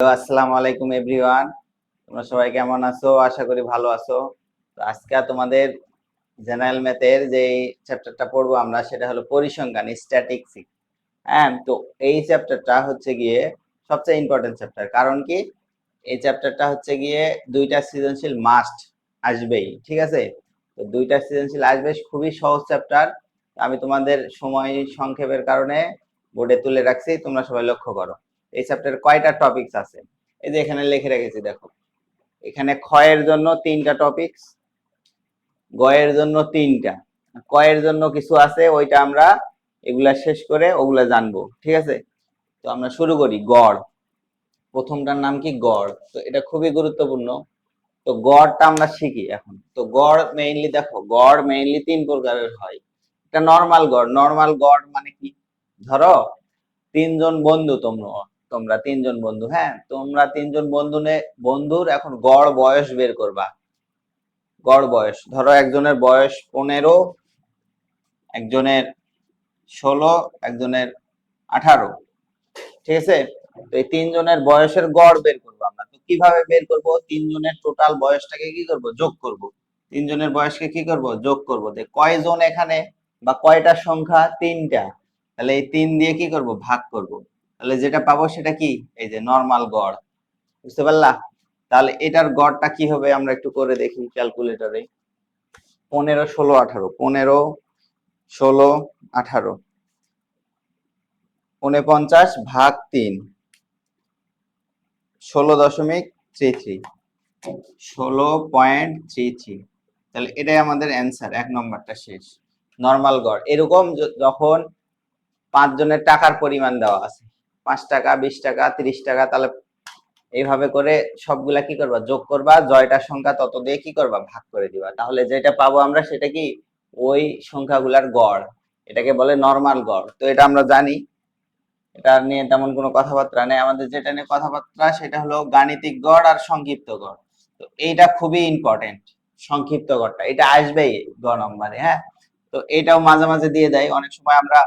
আসসালামু আলাইকুম এভরিওয়ান, তোমরা সবাই কেমন আছো? আশা করি ভালো আছো। তো আজকে তোমাদের জেনারেল ম্যাথের যে চ্যাপ্টারটা পড়বো আমরা, সেটা হলো পরিসংখ্যান, স্ট্যাটিস্টিক্স। হ্যাঁ, তো এই চ্যাপ্টারটা হচ্ছে গিয়ে সবচেয়ে ইম্পর্টেন্ট চ্যাপ্টার। কারণ কি, এই চ্যাপ্টারটা হচ্ছে গিয়ে দুইটা সৃজনশীল মাস্ট আসবেই, ঠিক আছে? তো দুইটা সৃজনশীল আসবে, খুবই সহজ চ্যাপ্টার। আমি তোমাদের সময় সংক্ষেপের কারণে বোর্ডে তুলে রাখছি, তোমরা সবাই লক্ষ্য করো। এই চ্যাপ্টারে কয়টা টপিকস আছে, এই যে এখানে লিখে রেখেছি, দেখো। এখানে ক্ষয়ের জন্য 3টা টপিকস, গয়ের জন্য 3টা, কয়ের জন্য কিছু আছে, ওইটা আমরা এগুলা শেষ করে ওগুলা জানবো, ঠিক আছে? তো আমরা শুরু করি। গড়, প্রথমটার নাম কি? গড়। তো এটা খুবই গুরুত্বপূর্ণ। তো গড়টা আমরা শিখি এখন। তো গড় মেইনলি দেখো, গড় মেইনলি 3 প্রকারের হয়। এটা নরমাল গড়। নরমাল গড় মানে কি? ধরো 3জন বন্ধু, তোমরা 3জন বন্ধু, হ্যাঁ, তোমরা 3জন বন্ধুর এখন গড় বয়স বের করবা। গড় বয়স ধরো, একজনের বয়স 15, একজনের 16, একজনের 18, ঠিক আছে? তো এই 3জনের বয়সের গড় বের করবো আমরা। তো কিভাবে বের করব? 3জনের টোটাল বয়সটাকে কি করব? যোগ করব। 3জনের বয়সকে কি করব? যোগ করব। কয়জন এখানে বা কয়টা সংখ্যা? 3টা। তাহলে এই 3 দিয়ে কি করব? ভাগ করব। তাহলে যেটা পাবো সেটা কি? এই যে নরমাল গড়। বুঝতে পারলা? তাহলে এটার গড়টা কি হবে আমরা একটু করে দেখি ক্যালকুলেটরে। 15, 16, 18, 15, 16, 18, 49 ভাগ 3, 16.33, 16.33। তাহলে এটাই আমাদের অ্যান্সার, 1 নম্বরটা শেষ। নরমাল গড়। এরকম যখন 5জনের টাকার পরিমাণ দেওয়া আছে, 5 টাকা, 20 টাকা, 30 টাকা, তাহলে এইভাবে করে সবগুলা কি করবা? যোগ করবা। জয়টার সংখ্যা তত দিয়ে কি করবা? ভাগ করে দিবা। তাহলে যেটা পাবো আমরা সেটা কি? ওই সংখ্যাগুলার গড়। এটাকে বলে নরমাল গড়। তো এটা আমরা জানি, এটা নিয়ে তেমন কোনো কথাবার্তা নেই। আমাদের যেটা নিয়ে কথাবার্তা সেটা হলো গাণিতিক গড় আর সংক্ষিপ্ত গড়। তো এইটা খুবই ইম্পর্টেন্ট, সংক্ষিপ্ত গড়টা। এটা আসবেই গ নম্বরে, হ্যাঁ। তো এটাও মাঝে মাঝে দিয়ে দেয়। অনেক সময় আমরা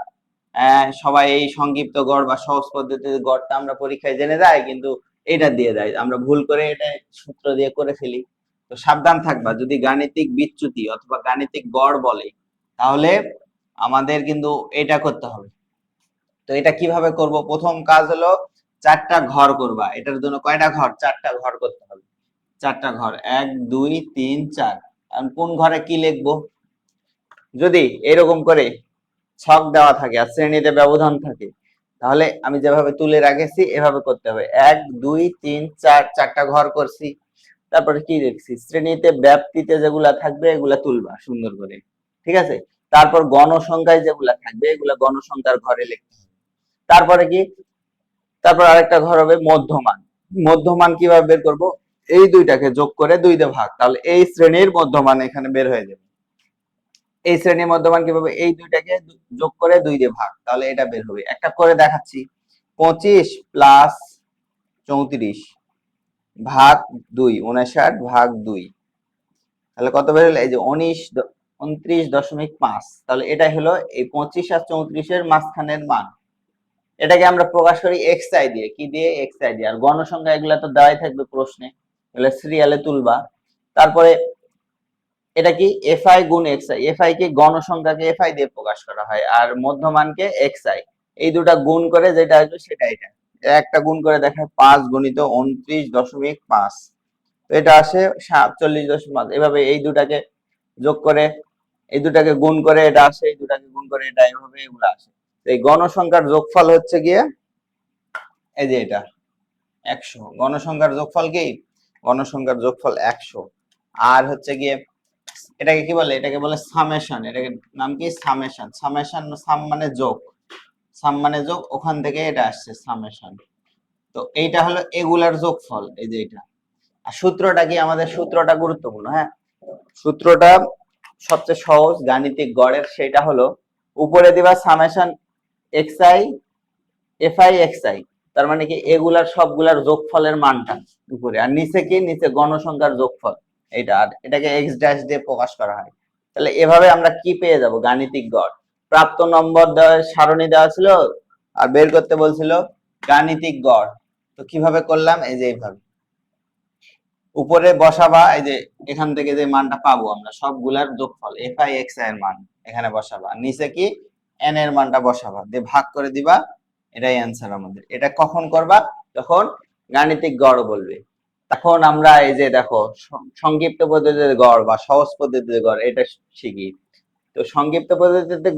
সবাই এই সংক্ষিপ্ত গড় বা সহজ পদ্ধতির গড়টা আমরা পরীক্ষায় জেনে যাই, কিন্তু এটা দিয়ে দেয়, আমরা ভুল করে এটা সূত্র দিয়ে করে ফেলি। তো সাবধান থাকবা, যদি গাণিতিক বিচ্যুতি অথবা গাণিতিক গড় বলে, তাহলে আমাদের কিন্তু এটা করতে হবে। তো এটা কিভাবে করব? প্রথম কাজ হলো 4টা ঘর করবা। এটার জন্য কয়টা ঘর? 4টা ঘর করতে হবে। 4টা ঘর, 1, 2, 3, 4। এখন কোন ঘরে কি লিখবো? যদি এরকম করে ছক দেওয়া থাকে আর শ্রেণীতে ব্যবধান থাকে, তাহলে আমি যেভাবে তুলে রাখেছি এভাবে করতে হবে। 1, 2, 3, 4, 4টা ঘর করছি। তারপরে কি লিখছি? শ্রেণীতে ব্যাপ্তিতে যেগুলা থাকবে এগুলা তুলবা সুন্দর করে, ঠিক আছে? তারপর গণসংখ্যায় যেগুলা থাকবে এগুলা গণসংখ্যার ঘরে লিখতে হবে। তারপরে কি? তারপর আরেকটা ঘর হবে মধ্যমান। মধ্যমান কিভাবে বের করব? এই দুইটাকে যোগ করে 2 দিয়ে ভাগ, তাহলে এই শ্রেণীর মধ্যমান এখানে বের হয়ে যাবে। এই শ্রেণীর মধ্যমান কিভাবে? এই দুইটাকে যোগ করে 2 দিয়ে ভাগ, তাহলে এটা বের হবে। একটা করে দেখাচ্ছি। 25 প্লাস 34 ভাগ 2, 59 ভাগ 2, তাহলে কত বের হলো? এই যে 29.5। তাহলে এটাই হলো এই 25 আর 34 এর মাঝখানের মান। এটাকে আমরা প্রকাশ করি xi দিয়ে। কি দিয়ে? xi দিয়ে। আর গণসংখ্যা এগুলা তো দেওয়াই থাকবে প্রশ্নে, এগুলা সিরিয়ালে তুলবা। তারপরে এটা কি? fi গুণ xi। fi কে, গণসংখ্যাকে fi দিয়ে প্রকাশ করা হয়, আর মধ্যমানকে xi। এই দুটা গুণ করে যেটা আসবে সেটা এটা। একটা গুণ করে দেখায় 5 গুণিত 29.5, তো এটা আসে 47.5। এভাবে এই দুটাকে যোগ করে, এই দুটাকে গুণ করে এটা আসে, এই দুটাকে গুণ করে এটা, এভাবে এগুলো আসে। এই গণসংখ্যার যোগফল হচ্ছে গিয়ে এই যে এটা 100। গণসংখ্যার যোগফল কি? গণসংখ্যার যোগফল 100। আর হচ্ছে গিয়ে এটাকে কি বলে? এটাকে বলে সামেশন। এটাকে নাম কি? সামেশন। সামেশন, সাম মানে যোগ, সাম মানে যোগ, ওখান থেকে এটা আসছে সামেশন। তো এইটা হলো এগুলার যোগফল, এই যে এটা। আর সূত্রটা কি? আমাদের সূত্রটা গুরুত্বপূর্ণ, হ্যাঁ। সূত্রটা সবচেয়ে সহজ গাণিতিক গড়ের, সেটা হলো উপরে দিবা সামেশন xi fi xi, তার মানে কি? এগুলার সবগুলার যোগফলের মানটা উপরে, আর নিচে কি? নিচে গণসংখ্যার যোগফল এইটা, আর এটাকে x ড্যাশ দিয়ে প্রকাশ করা হয়। তাহলে এভাবে আমরা কি পেয়ে যাব? গাণিতিক গড়। প্রাপ্ত নম্বর দেওয়া, সারণী দেওয়া ছিল, আর বের করতে বলছিল গাণিতিক গড়। তো কিভাবে করলাম, এই যে এইভাবে উপরে বসাবা, এই যে এখান থেকে যে মানটা পাবো আমরা সবগুলার যোগফল এফ আই এক্স আই এর মান এখানে বসাবা, নিচে কি এন এর মানটা বসাবা, দিয়ে ভাগ করে দিবা, এটাই অ্যান্সার আমাদের। এটা কখন করবা, যখন গাণিতিক গড় বলবে, তখন আমরা এই যে দেখো সংক্ষিপ্ত পদ্ধতিতে গড় বা সহজ পদ্ধতিতে গড় এটা শিখি। তো সংক্ষিপ্ত পদ্ধতিতে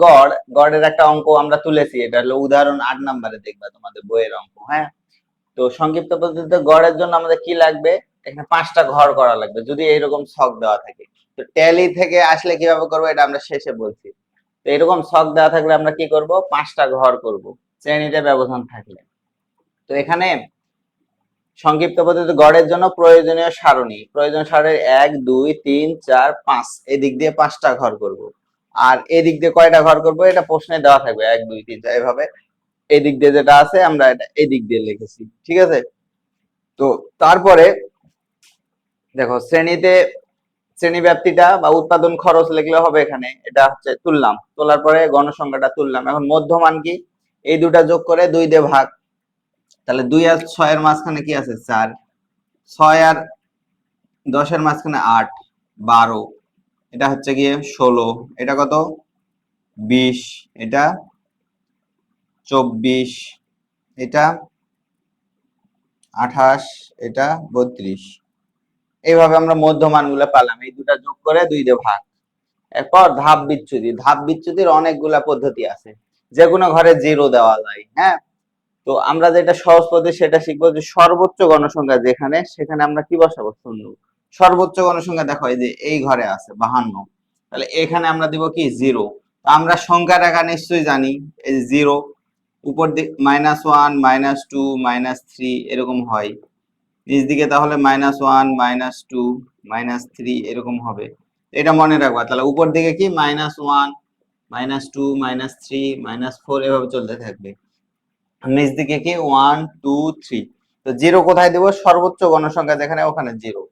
গড়ের একটা অঙ্ক আমরা তুলেছি, এটা হলো উদাহরণ 8 নম্বরে দেখবা তোমাদের বইয়ের অঙ্ক। হ্যাঁ, তো সংক্ষিপ্ত পদ্ধতিতে গড়ের জন্য আমাদের কি লাগবে, এখানে 5টা ঘর করা লাগবে যদি এইরকম ছক দেওয়া থাকে। তো ট্যালি থেকে আসলে কিভাবে করবো এটা আমরা শেষে বলছি। তো এরকম ছক দেওয়া থাকলে আমরা কি করব, 5টা ঘর করব শ্রেণীতে ব্যবধান থাকলে। তো এখানে সংক্ষিপ্ত পদ্ধতিতে গড়ের জন্য প্রয়োজনীয় সারণী, প্রয়োজন সারণীর 1 2 3 4 5 এদিক দিয়ে 5টা ঘর করব। আর এদিক দিয়ে কয়টা ঘর করব এটা প্রশ্নে দেওয়া থাকবে, 1 2 3 4 এভাবে। এদিক দিয়ে যেটা আছে আমরা এটা এদিক দিয়ে লিখেছি, ঠিক আছে। তো তারপরে দেখো শ্রেণী ব্যাপ্তিটা বা উৎপাদন খরচ লিখলে হবে, এখানে এটা হচ্ছে তুললাম, তোলার পরে গণসংখ্যাটা তুললাম। এখন মধ্যমান কি, এই দুটা যোগ করে 2 দিয়ে ভাগ, তাহলে 2 আর 6 এর মাঝখানে কি আছে 4, 6 আর 10 এর মাঝখানে 8, 12, এটা হচ্ছে গিয়ে 16, এটা কত 20, এটা 24, এটা 28, এটা 32। এইভাবে আমরা মধ্যমান গুলা পেলাম, এই দুটা যোগ করে 2 দিয়ে ভাগ। এরপর ধাপ বিচ্যুতির অনেকগুলা পদ্ধতি আছে, যে কোনো ঘরে 0 দেওয়া যায়। হ্যাঁ, তো আমরা যেটা সহজ পদ্ধতি সেটা শিখবো, যে সর্বোচ্চ গণসংখ্যা যেখানে, সেখানে আমরা কি বসাবো, 0। সর্বোচ্চ গণসংখ্যা দেখো এই যে এই ঘরে আছে 52, তাহলে এখানে আমরা দিব কি 0। আমরা সংখ্যা রেখা নিশ্চয়ই জানি, এই 0 উপর দিক -1 -2 -3 এরকম হয়, নিচ দিকে তাহলে -1 -2 -3 এরকম হবে। এটা মনে রাখবা, তাহলে উপর দিকে কি -1 -2 -3 -4 এভাবে চলতে থাকবে, নিচ দিকে কি 1 2 3। তো 0 কোথায় দেব, সর্বোচ্চ গণসংখ্যা যেখানে ওখানে 0।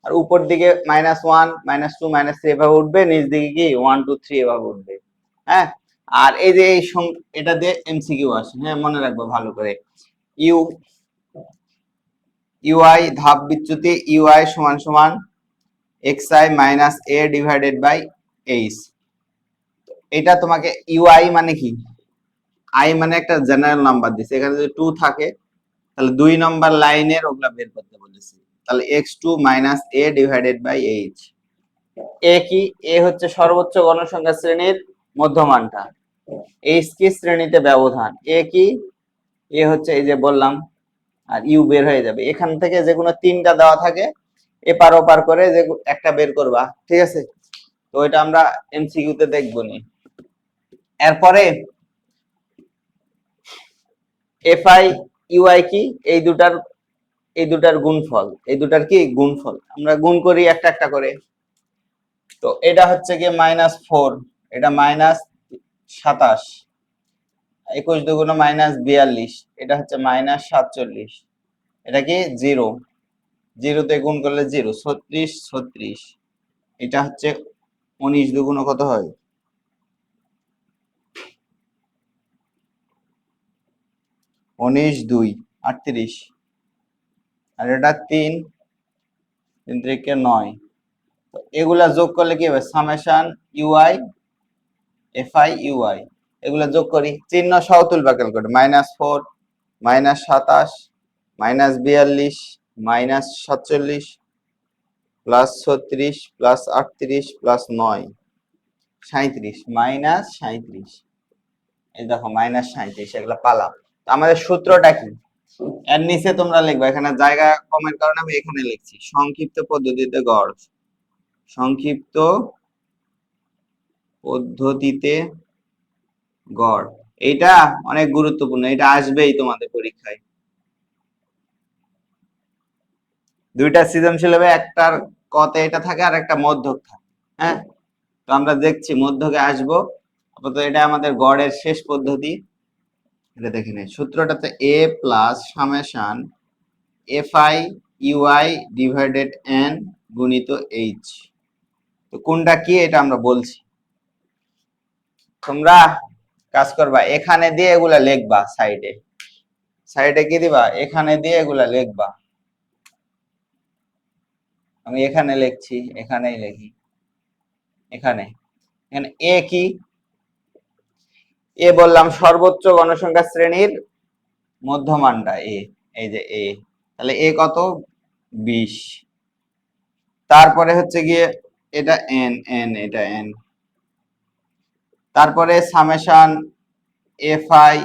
আর উপর দিকে -1 -2 -3 এভাবে উঠবে, নিচ দিকে কি 1 2 3 এভাবে উঠবে। হ্যাঁ, আর এই যে এটা দিয়ে এমসিকিউ আসে, হ্যাঁ মনে রাখবো ভালো করে। ইউআই ধাপ বিচ্যুতি, ইউআই সমান সমান xi minus a divided by h. এটা তোমাকে ইউআই মানে কি, আই মানে একটা জেনারেল নাম্বার দিছে, এখানে যদি 2 থাকে তাহলে 2 নম্বর লাইনের ওগুলা বের করতে বলেছি। তাহলে x2 minus a divided by h। এ কি, এ হচ্ছে সর্বোচ্চ গণসংখ্যা শ্রেণীর মধ্যমানটা, h কি শ্রেণীতে ব্যবধান, এ কি, এ হচ্ছে এই যে বললাম, আর ইউ বের হয়ে যাবে। এখান থেকে যে কোনো 3টা দেওয়া থাকে, এপার ওপার করে যে একটা বের করবা, ঠিক আছে। তো এটা আমরা এমসিকিউ তে দেখবো নি। এরপরে এফআই ইউআই কি, এই দুটার গুণফল, এই দুটার কি গুণফল, আমরা গুণ করি একটা একটা করে। তো এটা হচ্ছে কি -4, এটা -27, 21 দুগুণ -42, এটা হচ্ছে -47, এটা কি 0, 0 তে গুণ করলে 0, 36 36, এটা হচ্ছে 19 দুগুণ কত হয়, 19 2 38, আর এটা 3 3 3 9। তো এগুলা যোগ করলে কি হবে, সামেশন ইউআই এফআই ইউআই, এগুলা যোগ করি, চিহ্ন সহ তুলবা ক্যালকুলেটর, -4 -27 -42 -47 +36 +38 +9 37 -37, এই দেখো -37, এগুলা পালাম। আমাদের সূত্রটা কি, এর নিচে তোমরা লিখবা, এখানে জায়গা কমের কারণে আমি এখানে লিখছি, সংক্ষিপ্ত পদ্ধতিতে গড়, সংক্ষিপ্ত পদ্ধতিতে গড়, এইটা অনেক গুরুত্বপূর্ণ, এটা আসবেই তোমাদের পরীক্ষায়। দুইটা সৃজনশীল হবে, একটার কতে এটা থাকে আর একটা মধ্যক থাকে। হ্যাঁ, তো আমরা দেখছি মধ্যকে আসবো, আপাতত এটা আমাদের গড়ের শেষ পদ্ধতি। এটা দেখে নেই, সূত্রটাতে a plus summation f i u i divided N গুণিত এইচ। তো কোনটা কি এটা আমরা বলছি, তোমরা কাজ করবা, এখানে দিয়ে এগুলা লিখবা সাইডে, সাইডে কি দিবা, এখানে দিয়ে এগুলা লিখবা। আমি এখানে লিখছি, এখানেই লিখি, এখানে এখানে এ কি, এ বললাম সর্বোচ্চ গণসংখ্যা শ্রেণীর মধ্যমানটা এ, এই যে এ, তাহলে এ কত, 20। তারপরে হচ্ছে গিয়ে এটা এন, এন এটা এন, তারপরে সামেশন এফ আই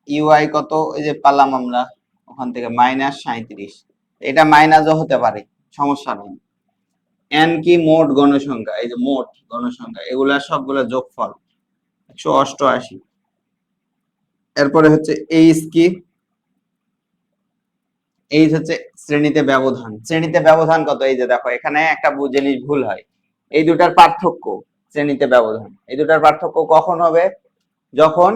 ইউআই কত, এই যে পালাম আমরা ওখান থেকে -37, এটা মাইনাসও হতে পারে, সমস্যা নেই। এন কি, মোট গণসংখ্যা, এই যে মোট গণসংখ্যা, এগুলা সবগুলা যোগফল 188। এরপরে হচ্ছে এইচ কি, এইচ হচ্ছে শ্রেণীতে ব্যবধান, শ্রেণীতে ব্যবধান কত, এই যে দেখো এখানে একটা জিনিস ভুল হয়, এই দুটার পার্থক্য শ্রেণীতে ব্যবধান, এই দুটার পার্থক্য কখন হবে, যখন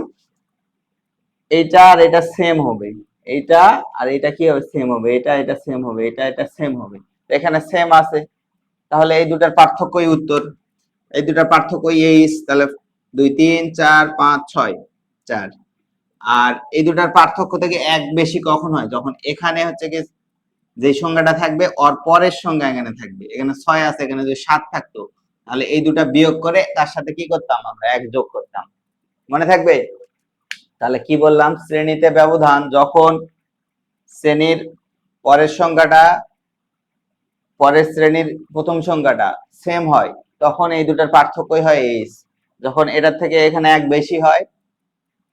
এইটা আর এটা সেম হবে, এইটা আর এটা কি হবে, সেম হবে, এটা এটা সেম হবে, এটা এটা সেম হবে, এখানে সেম আছে, তাহলে এই দুটার পার্থক্যই উত্তর, এই দুটার পার্থক্যই এইচ, তাহলে 2 3 4 5 6 4। আর এই দুটার পার্থক্য থেকে এক বেশি কখন হয়, যখন এখানে হচ্ছে কি যে সংখ্যাটা থাকবে ওর পরের সংখ্যা এখানে থাকবে, এখানে 6 আছে, এখানে যদি 7 থাকতো তাহলে এই দুটা বিয়োগ করে তার সাথে কি করতাম, আমরা 1 যোগ করতাম, মনে থাকবে। তাহলে কি বললাম, শ্রেণীতে ব্যবধান যখন শ্রেণীর পরের সংখ্যাটা পরের শ্রেণীর প্রথম সংখ্যাটা সেম হয় তখন এই দুটার পার্থক্যই হয় এইচ, যখন এটার থেকে এখানে 1 বেশি হয়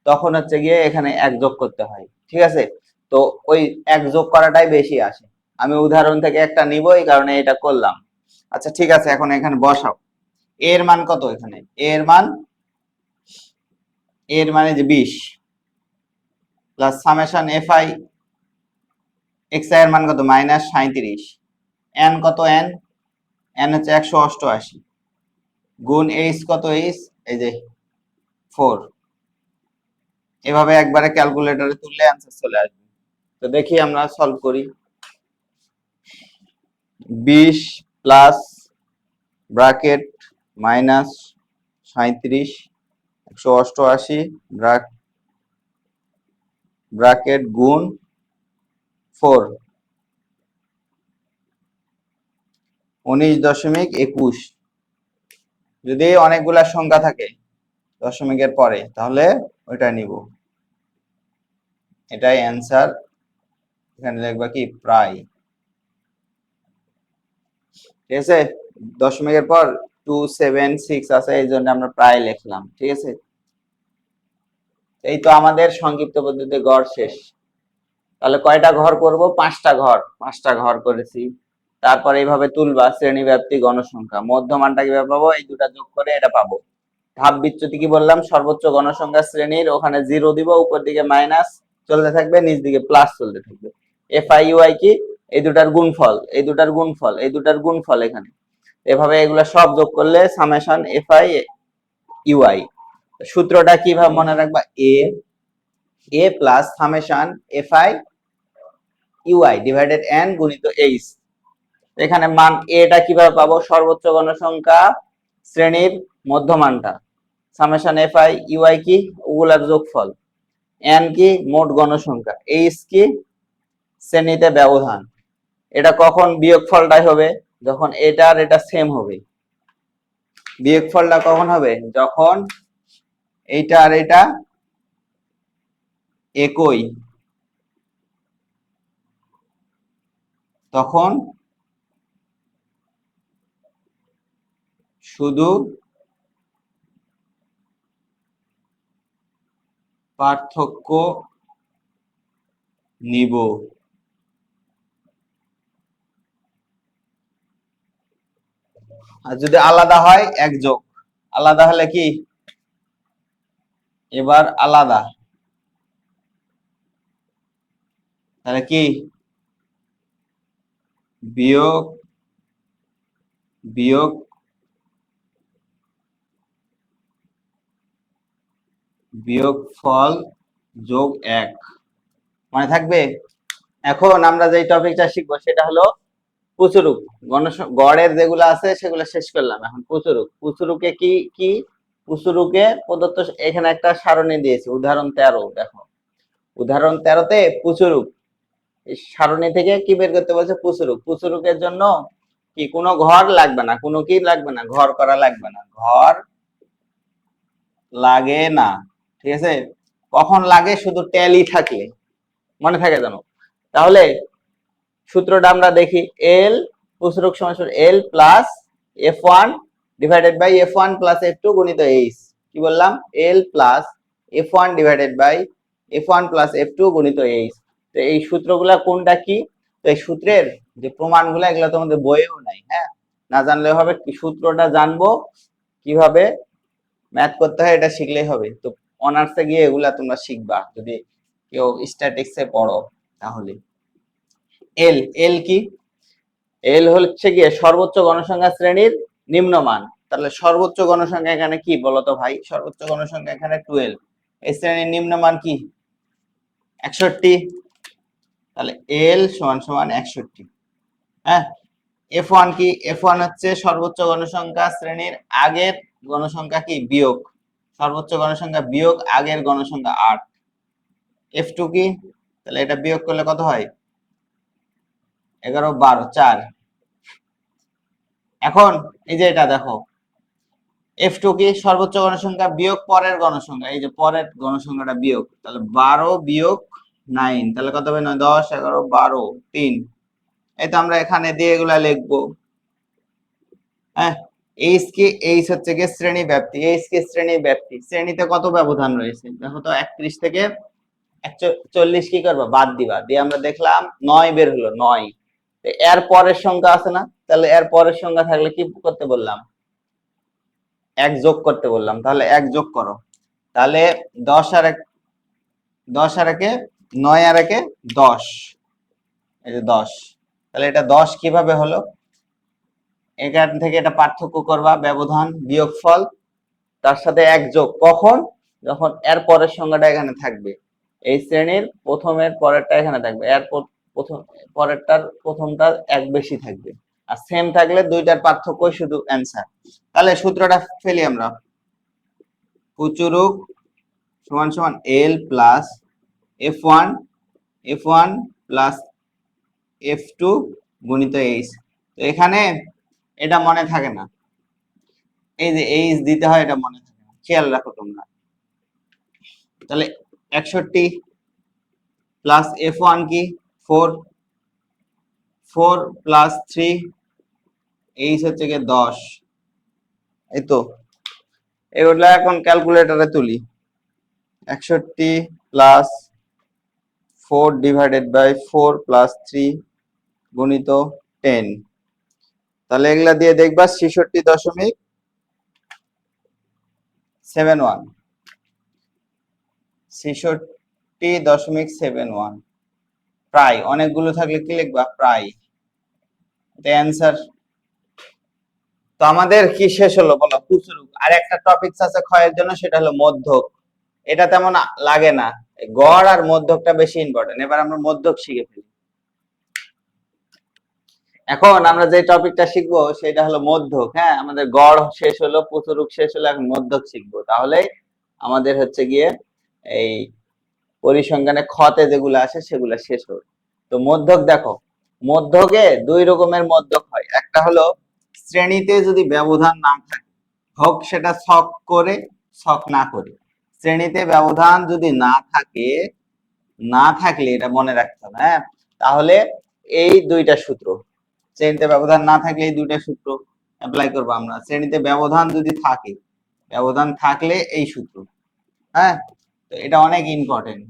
তখন হচ্ছে গিয়ে এখানে 1 যোগ করতে হয়, ঠিক আছে। তো ওই 1 যোগ করাটাই বেশি আসে, আমি উদাহরণ থেকে একটা নিব, এই কারণে এটা করলাম। আচ্ছা ঠিক আছে, এখন এখানে বসাও এর মান কত, এখানে এর মান, এর মানে যে 20 plus summation F I x I এর মান কত, -37, এন কত, এন এন হচ্ছে 188, গুণ এইচ কত, এইচ এই যে 4, এভাবে একবারে ক্যালকুলেটরে তুললে অ্যান্সার চলে আসবে। তো দেখি আমরা সলভ করি, 20 প্লাস ব্র্যাকেট -37 188 ব্র্যাকেট গুণ 4 19.21। যদি অনেকগুলা সংখ্যা থাকে দশমিকের পরে তাহলে ওইটা নিব, এটাই অ্যান্সার। এখানে লিখবা কি, প্রায়, ঠিক আছে, দশমিকের পর 276 আছে, এই জন্য আমরা প্রায় লিখলাম, ঠিক আছে। এই তো আমাদের সংক্ষিপ্ত পদ্ধতিতে গড় শেষ। তাহলে কয়টা ঘর করব, 5টা ঘর, 5টা ঘর করেছি। তারপর এইভাবে তুলবা শ্রেণী ব্যাপ্তি গণসংখ্যা, মধ্যমানটা কিভাবে পাবো, এই দুটা যোগ করে এটা পাবো। ধাপ বিচ্যুতি কি বললাম, সর্বোচ্চ গণসংখ্যা শ্রেণীর ওখানে 0 দিব, উপর দিকে মাইনাস চলতে থাকবে, নিচ দিকে প্লাস চলতে থাকবে। এফ আই ইউ আই কি, এই দুটার গুণফল, এই দুটার গুণফল, এই দুটার গুণফল, এখানে এভাবে এগুলা সব যোগ করলে summation F I U I. সূত্রটা কিভাবে মনে রাখবা, A plus summation F I U I divided N গুণিত এইচ। এখানে মান এটা কিভাবে পাবো, সর্বোচ্চ গণসংখ্যা শ্রেণীর মধ্যমানটা, summation F I U I কি, ওগুলার যোগফল, এন কি মোট গণসংখ্যা, এইচ কি শ্রেণীতে ব্যবধান। এটা কখন বিয়োগফলটাই হবে, যখন এটা আর এটা সেম হবে। বিয়োগফলটা কখন হবে, যখন এইটা আর এটা একই, তখন শুধু পার্থক্য নিব, আর যদি আলাদা হয় 1 যোগ, আলাদা হলে কি, এবার আলাদা, তাহলে কি, বিয়োগ বিয়োগ বিয়োগফল যোগ 1, মনে থাকবে। এখন আমরা যে টপিকটা শিখবো সেটা হলো প্রচুরক, গড়ের যেগুলো আছে সেগুলো শেষ করলাম, এখন প্রচুরক। প্রচুরকে কি কি, প্রচুরকে প্রদত্ত, এখানে একটা সারণী দিয়েছি, উদাহরণ 13 দেখো, উদাহরণ 13-তে পুচুরুক, এই সারণী থেকে কি বের করতে বলছে? পুচুরুক। পুচুরুকের জন্য কি কোনো ঘর লাগবে না, কোনো কি লাগবে না, ঘর করা লাগবে না, ঘর লাগে না। ঠিক আছে, কখন লাগে? শুধু ট্যালি থাকলে, মনে থাকে জানো। তাহলে সূত্রটা আমরা দেখি, এল পুচুরুক সমান L plus F1 divided by F1 plus F2 গুণিত এইচ। কি বললাম? L plus F1 divided by F1 plus F2 গুণিত এইচ। তো এই সূত্রগুলা কোনটা কি? তো এই সূত্রের যে প্রমাণগুলো, এগুলো তোমাদের বইয়েও নাই, হ্যাঁ, না জানলে হবে। কি সূত্রটা জানবো, কিভাবে ম্যাথ করতে হয় এটা শিখলেই হবে। তো অনার্সে গিয়ে এগুলা তোমরা শিখবা যদি কেউ স্ট্যাটিক্সে পড়ো তাহলে। এল, এল কি? এল হচ্ছে গিয়ে সর্বোচ্চ গণসংখ্যা শ্রেণীর নিম্নমান। তাহলে সর্বোচ্চ গণসংখ্যা এখানে কি বলতো ভাই? সর্বোচ্চ গণসংখ্যা এখানে 12। এই শ্রেণীর নিম্নমান কি? 61। তাহলে এল সমান সমান 61। হ্যাঁ, F1 কি? F1 হচ্ছে সর্বোচ্চ গণসংখ্যা শ্রেণীর আগের গণসংখ্যা কি বিয়োগ সর্বোচ্চ গণসংখ্যা বিয়োগ আগের গণসংখ্যা 8। F2 কি? তাহলে এটা বিয়োগ করলে কত হয়? 11 12 4। এখন এই যে এটা দেখো, F2 কি? সর্বোচ্চ গণসংখ্যা বিয়োগ পরের গণসংখ্যা, এই যে পরের গণসংখ্যাটা বিয়োগ, তাহলে 12 বিয়োগ 9, তাহলে কত হবে? 9 10 11 12 3। এই তো আমরা এখানে দিয়ে এগুলা লিখবো। হ্যাঁ, এইচ কি? এইচ হচ্ছে কি শ্রেণী ব্যাপ্তি। এইচ কি শ্রেণী ব্যাপ্তি। শ্রেণীতে কত ব্যবধান রয়েছে দেখো তো, 31 থেকে 41 কি করবা? বাদ দিবা, দিয়ে আমরা দেখলাম 9 বের হলো, 9। এর পরের সংখ্যা আছে না? তাহলে এর পরের সংখ্যা থাকলে কি করতে বললাম? 1 যোগ করতে বললাম। তাহলে 1 যোগ করো। তাহলে 10 আর 1 10 আর 1 9 আর 1 10, এই যে 10। তাহলে এটা 10 কিভাবে হলো? এখান থেকে এটা পার্থক্য করবা, ব্যবধান বিয়োগফল, তার সাথে 1 যোগ। কখন? যখন এর পরের সংখ্যাটা এখানে থাকবে, এই শ্রেণীর প্রথমের পরেরটা এখানে থাকবে, এর প্রথম পরেরটার প্রথমটা 1 বেশি থাকবে, আর সেম থাকলে দুইটার পার্থক্য শুধু অ্যান্সার। তাহলে সূত্রটা ফেলি আমরা, পুচুরুক সমান সমান L plus F1 plus F2 গুণিত এইচ। তো এখানে এটা মনে থাকে না, এই যে এইচ দিতে হয়, এটা মনে থাকে না, খেয়াল রাখো তোমরা। তাহলে 61 প্লাস F1 কি? 4 4 প্লাস 3 এইচ হচ্ছে গিয়ে 10। এই তো এগুলা এখন ক্যালকুলেটরে তুলি। 61 প্লাস 4 ডিভাইডেড বাই 4 প্লাস 3 গুণিত 10। তাহলে এগুলা দিয়ে দেখবা 66.71, 66.71। প্রায় অনেকগুলো থাকলে কি লিখবা? প্রায়। এটা অ্যান্সার। তো আমাদের কি শেষ হলো বলো? পুচুরুক। আর একটা টপিকস আছে ক্ষয়ের জন্য, সেটা হলো মধ্যক। এটা তেমন লাগে না, গড় আর মধ্যকটা বেশি ইম্পর্টেন্ট। এবার আমরা মধ্যক শিখে ফেলি। এখন আমরা যে টপিকটা শিখবো সেটা হলো মধ্যক। হ্যাঁ, আমাদের গড় শেষ হলো, পুচুরুক শেষ হলো, এখন মধ্যক শিখবো। তাহলে আমাদের হচ্ছে গিয়ে এই পরিসংখ্যানে খতে যেগুলো আসে সেগুলো শেষ হবে। তো মধ্যক দেখো, মধ্যকে 2 রকমের মধ্যক হয়। একটা হলো শ্রেণীতে যদি ব্যবধান না থাকে, হোক সেটা ছক করে ছক না করে, শ্রেণীতে ব্যবধান যদি না থাকে, না থাকলে এটা মনে রাখতে হবে। হ্যাঁ, তাহলে এই দুইটা সূত্র, শ্রেণীতে ব্যবধান না থাকলে এই দুইটা সূত্র অ্যাপ্লাই করবো আমরা। শ্রেণীতে ব্যবধান যদি থাকে, ব্যবধান থাকলে এই সূত্র। হ্যাঁ, তো এটা অনেক ইম্পর্টেন্ট।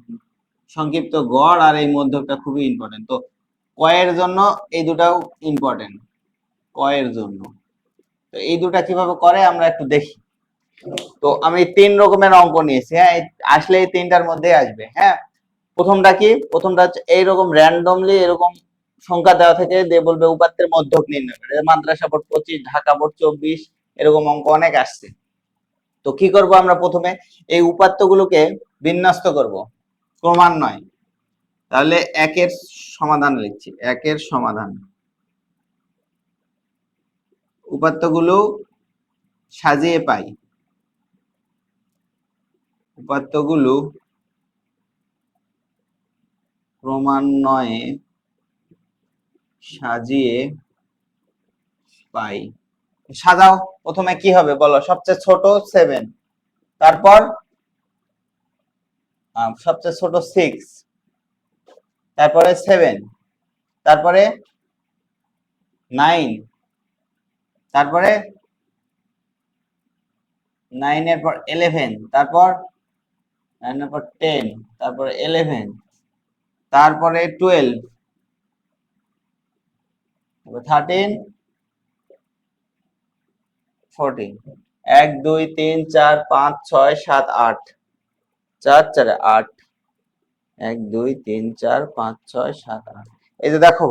সংক্ষিপ্ত গড় আর এই মধ্যকটা খুবই ইম্পর্টেন্ট। তো কয়ের জন্য এই দুটাও ইম্পর্টেন্ট, কয়ের জন্য। তো এই দুটা কিভাবে করে আমরা একটু দেখি। তো আমি 3 রকমের অঙ্ক নিয়েছি। হ্যাঁ, আসলে এই 3টার মধ্যে আসবে। হ্যাঁ, প্রথমটা কি? প্রথমটা হচ্ছে এইরকম র্যান্ডমলি এরকম সংখ্যা দেওয়া থেকে দিয়ে বলবে উপাত্তের মধ্যক নির্ণয় করে। মাদ্রাসা বোর্ড 25, ঢাকা বোর্ড 24, এরকম অঙ্ক অনেক আসছে। তো কি করব আমরা? প্রথমে এই উপাত্তগুলোকে বিন্যস্ত করব ক্রমান্বয়ে। তাহলে 1-এর সমাধান লিখছি, 1-এর সমাধান। উপাত্তগুলো সাজিয়ে পাই, উপাত্তগুলো ক্রমান্বয়ে সাজিয়ে পাই। সাজাও, প্রথমে কি হবে বলো? সবচেয়ে ছোট 7, তারপর সবচেয়ে ছোট 6, তারপরে 7, তারপরে 9, তারপরে 9 এর পর 11, তারপর 9 এর পর 10, তারপরে 11, তারপরে 12, 13, 14। 1 2 3 4 5 6 7 8, 4 4 8, 1 2 3 4 5 6 7 8। এই যে দেখো,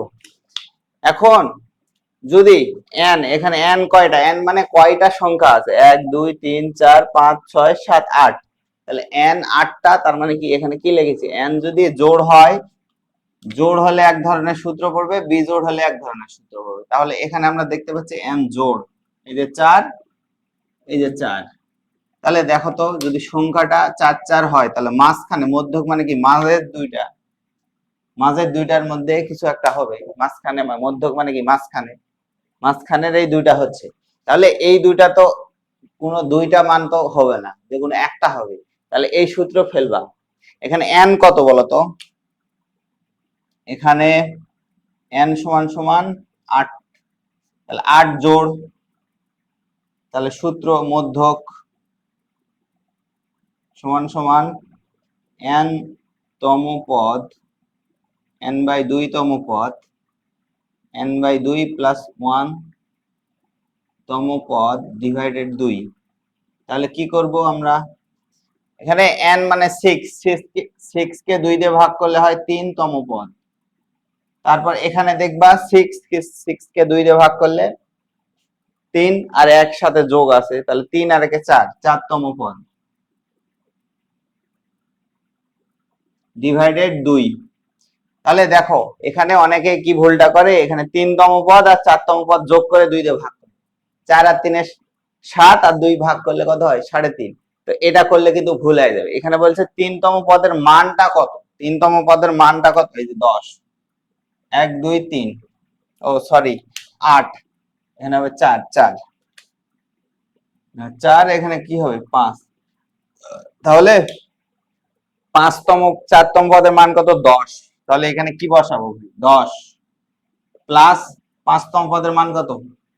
এখন যদি n, এখানে n কয়টা, n মানে কয়টা সংখ্যা আছে, 1 2 3 4 5 6 7 8, তাহলে n 8টা, তার মানে কি এখানে কি লিখেছি, n যদি জোড় হয়, জোড় হলে এক ধরনের সূত্র পড়বে, বিজোড় হলে এক ধরনের সূত্র পড়বে। তাহলে এখানে আমরা দেখতে পাচ্ছি n জোড়, এই যে 4, এই যে 4। তাহলে দেখো তো, যদি সংখ্যাটা 4 4 হয়, তাহলে মাঝখানে, মধ্যক মানে কি, মাঝের দুইটার মধ্যে কিছু একটা হবে, মাঝখানে, মধ্যক মানে কি মাঝখানে, মাঝখানের এই দুইটা হচ্ছে, তাহলে এই দুইটা তো কোনো দুইটা মান তো হবে না, যে কোনো একটা হবে। তাহলে এই সূত্র ফেলবা। এখানে n কত বলতো? এখানে n সমান সমান 8, তাহলে 8 জোড়, তাহলে সূত্র মধ্যক সমান সমান n তম পদ, n/2 তম পদ, n/2 প্লাস 1 তম পদ ডিভাইডেড 2। তাহলে কি করব আমরা? এখানে n মানে 6 কে 2 দিয়ে ভাগ করলে হয় 3 তম পদ। তারপর এখানে দেখবা 6 কে 2 দিয়ে ভাগ করলে 3 আর 1 সাথে যোগ আছে, তাহলে 3 আর 1 4, 4 তম পদ ডিভাইডেড 2। তাহলে দেখো, এখানে অনেকে কি ভুলটা করে, এখানে 3 তম পদ আর 4 তম পদ যোগ করে 2 দিয়ে ভাগ করে, 4 আর 3 7, আর 2 ভাগ করলে কত হয়? 3.5। তো এটা করলে কিন্তু ভুল হয়ে যাবে। এখানে বলছে 3 তম পদের মানটা কত, 3 তম পদের মানটা কত, এই যে 10, 1 2 3, ও সরি 8, এখানে হবে 4 4, 4, এখানে কি হবে 5, তাহলে 4 তম পদের মান কত? 10। তাহলে এখানে কি বসাবো? 10 প্লাস 5 তম পদের মান কত?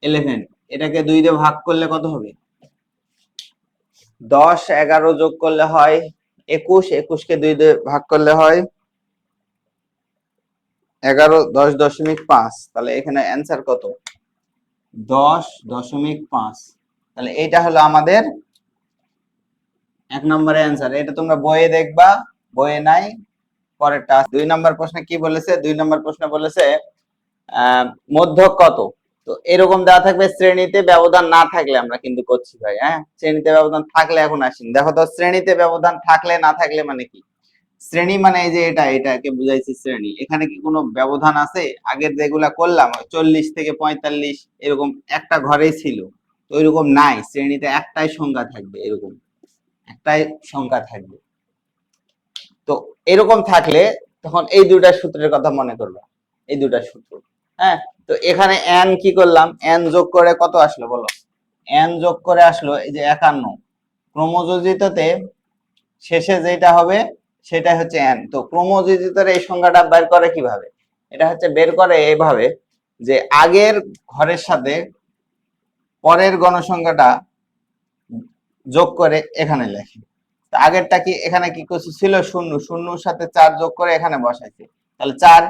11। এটাকে 2 দিয়ে ভাগ করলে কত হবে? 10 11 যোগ করলে হয় 21, 21 কে 2 দিয়ে ভাগ করলে হয় 11, 10.5। তাহলে এখানে অ্যান্সার কত? 10.5। তাহলে এইটা হলো আমাদের 1 নম্বরের অ্যান্সার। এটা তোমরা বইয়ে দেখবা, বইয়ে নাই। পরেরটা 2 নম্বর প্রশ্নে কি বলেছে? 2 নম্বর প্রশ্নে বলেছে মধ্যক কত। তো এরকম দেওয়া থাকবে, শ্রেণীতে ব্যবধান না থাকলে আমরা কিন্তু করছি ভাই, হ্যাঁ, শ্রেণীতে ব্যবধান থাকলে এখন আসেন। দেখো তো, শ্রেণীতে ব্যবধান থাকলে না থাকলে মানে কি? শ্রেণী মানে এই যে এটাকে বুঝাইছি শ্রেণী। এখানে কি কোনো ব্যবধান আছে? আগের যেগুলা করলাম 40 থেকে 45 এরকম একটা ঘরেই ছিল, তো এরকম নাই। শ্রেণীতে একটাই সংখ্যা থাকবে, এরকম একটাই সংখ্যা থাকবে। তো এরকম থাকলে তখন এই দুইটা সূত্রের কথা মনে করবা, এই দুইটা সূত্র। হ্যাঁ, তো এখানে n কি করলাম, n যোগ করে কত আসলো বলো? n যোগ করে আসলো এই যে 51। ক্রমযোজিততে শেষে যেটা হবে সেটা হচ্ছে n। তো ক্রমযোজিতর এই সংখ্যাটা বের করে কিভাবে? এটা হচ্ছে বের করে এইভাবে, যে আগের ঘরের সাথে পরের গণসংখ্যাটা যোগ করে এখানে লেখে। আগেরটা কি, এখানে কি কিছু ছিল? 0, 0 সাথে 4 যোগ করে এখানে বসাইছে, তাহলে 4,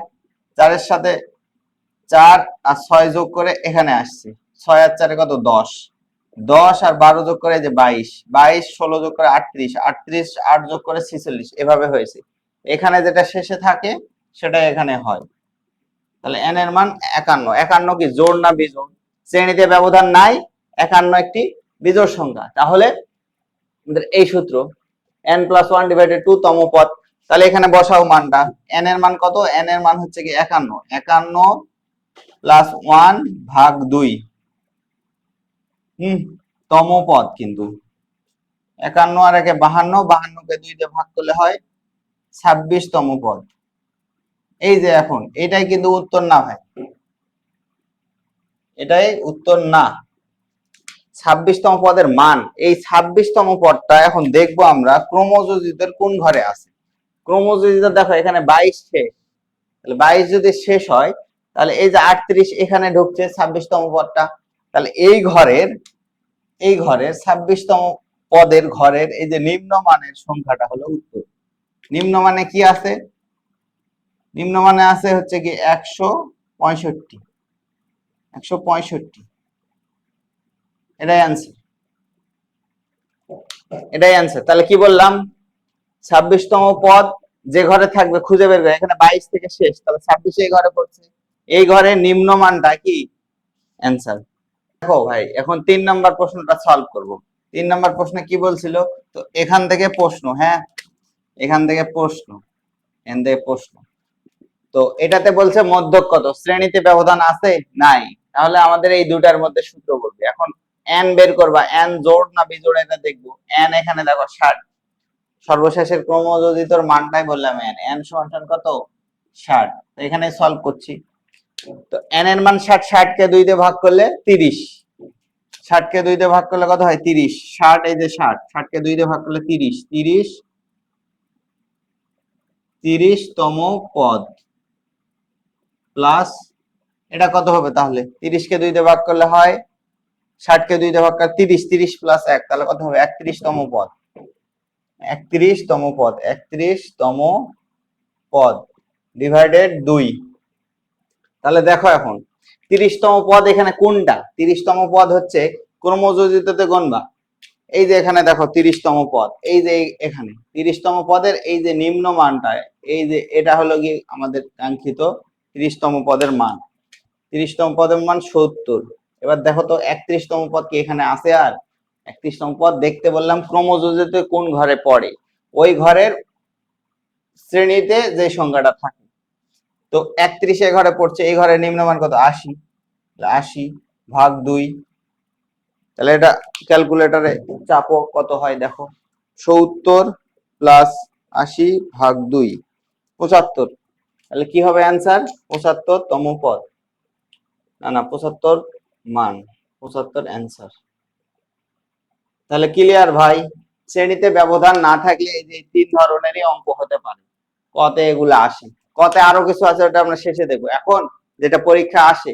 4 এর সাথে 4 আর 6 যোগ করে এখানে আসছে, 6 আর 4 কত? 10, 10 আর 12 যোগ করে যে 22, 22 16 যোগ করে 38, 38 8 যোগ করে 46, এভাবে হয়েছে। এখানে যেটা শেষে থাকে সেটা এখানে হয়। তাহলে n এর মান 51। 51 কি জোড় না বিজোড়? শ্রেণীতে ব্যবধান নাই, 51 একটি বিজোড় সংখ্যা। তাহলে আমাদের এই সূত্র n+1/2 তম পদ। তাহলে এখানে বসাও মানটা, n এর মান কত? n এর মান হচ্ছে কি 51, 51 প্লাস 1 ভাগ 2 তম পদ। কিন্তু 51 আর 1 52, 52 কে 2 দিয়ে ভাগ করলে হয় 26 তম পদ। এই যে এখন এটাই কিন্তু উত্তর না ভাই, এটাই উত্তর না। 26তম পদের মান, এই 26তম পদটা এখন দেখবো আমরা ক্রমযোজিতের কোন ঘরে আছে। ক্রমযোজিত দেখো এখানে 22 শেষ, তাহলে 22 যদি শেষ হয় তাহলে এই যে 38 এখানে ঢুকছে 26তম পদটা, তাহলে এই ঘরের 26তম পদের ঘরের এই যে নিম্নমানের সংখ্যাটা হলো উত্তর। নিম্নমানে কি আছে? নিম্নমানে আছে হচ্ছে কি 165, 165, এটাই অ্যান্সার, এটাই অ্যান্সার। তাহলে কি বললাম, 26তম পদ যে ঘরে থাকবে খুঁজে বের করে, এখানে 22 থেকে শেষ, তাহলে 26 এই ঘরে পড়ছে, এই ঘরে নিম্নমানটা কি অ্যান্সার। দেখো ভাই এখন 3 নাম্বার প্রশ্নটা সলভ করব। 3 নাম্বার প্রশ্নে কি বলছিল, তো এখান থেকে প্রশ্ন, হ্যাঁ এখান থেকে প্রশ্ন, এখান থেকে প্রশ্ন। তো এটাতে বলছে মধ্যক কত, শ্রেণীতে ব্যবধান আছে নাই, তাহলে আমাদের এই দুটার মধ্যে সূত্র বলবে। এখন n বের করবা, n জোড় না বিজোড় এটা দেখবো। n এখানে দেখো 60, সর্বশেষের ক্রমযোজিতর মানটাই বললাম n, n সমান কত 60, তো এখানে সলভ করছি। তো n এর মান 60, 60 কে 2 দিয়ে ভাগ করলে 30, 60 কে 2 দিয়ে ভাগ করলে কত হয় 30, 60 এই যে 60, 60 কে 2 দিয়ে ভাগ করলে 30, 30, 30তম পদ প্লাস এটা কত হবে তাহলে, 30 কে 2 দিয়ে ভাগ করলে হয়, 60 কে 2 দিয়ে ভাগ করলে 30, 30 প্লাস 1 তাহলে কত হবে 31তম পদ, 31তম পদ, 31তম পদ ডিভাইডেড 2। তাহলে দেখো এখন 30তম পদ এখানে কোনটা, 30তম পদ হচ্ছে ক্রমযোজিততে গণবা, এই যে এখানে দেখো 30তম পদ, এই যে এখানে 30তম পদের এই যে নিম্ন মানটা, এই যে এটা হলো কি আমাদের কাঙ্ক্ষিত 30তম পদের মান। 30তম পদের মান 70। এবার দেখো তো 31তম পদ কি এখানে আছে, আর 31তম পদ দেখতে বললাম ক্রমযোজিত কোন ঘরে পড়ে, ওই ঘরের শ্রেণীতে যে সংখ্যাটা থাকে। তো 31 এ ঘরে পড়ছে, এই ঘরের নিম্নমান কত 80, 80 ভাগ 2, তাহলে এটা ক্যালকুলেটরে চাপো কত হয় দেখো, 70 প্লাস 80 ভাগ 2, 75, তাহলে কি হবে অ্যান্সার 75তম পদ, না না 75 মান, 75 অ্যান্সার। তাহলে ক্লিয়ার ভাই, শ্রেণীতে ব্যবধান না থাকলে এই যে 3 ধরনেরই অঙ্ক হতে পারে, কতে এগুলো আসে, কতে আরো কিছু আছে ওটা আমরা শেষে দেখবো। এখন যেটা পরীক্ষা আসে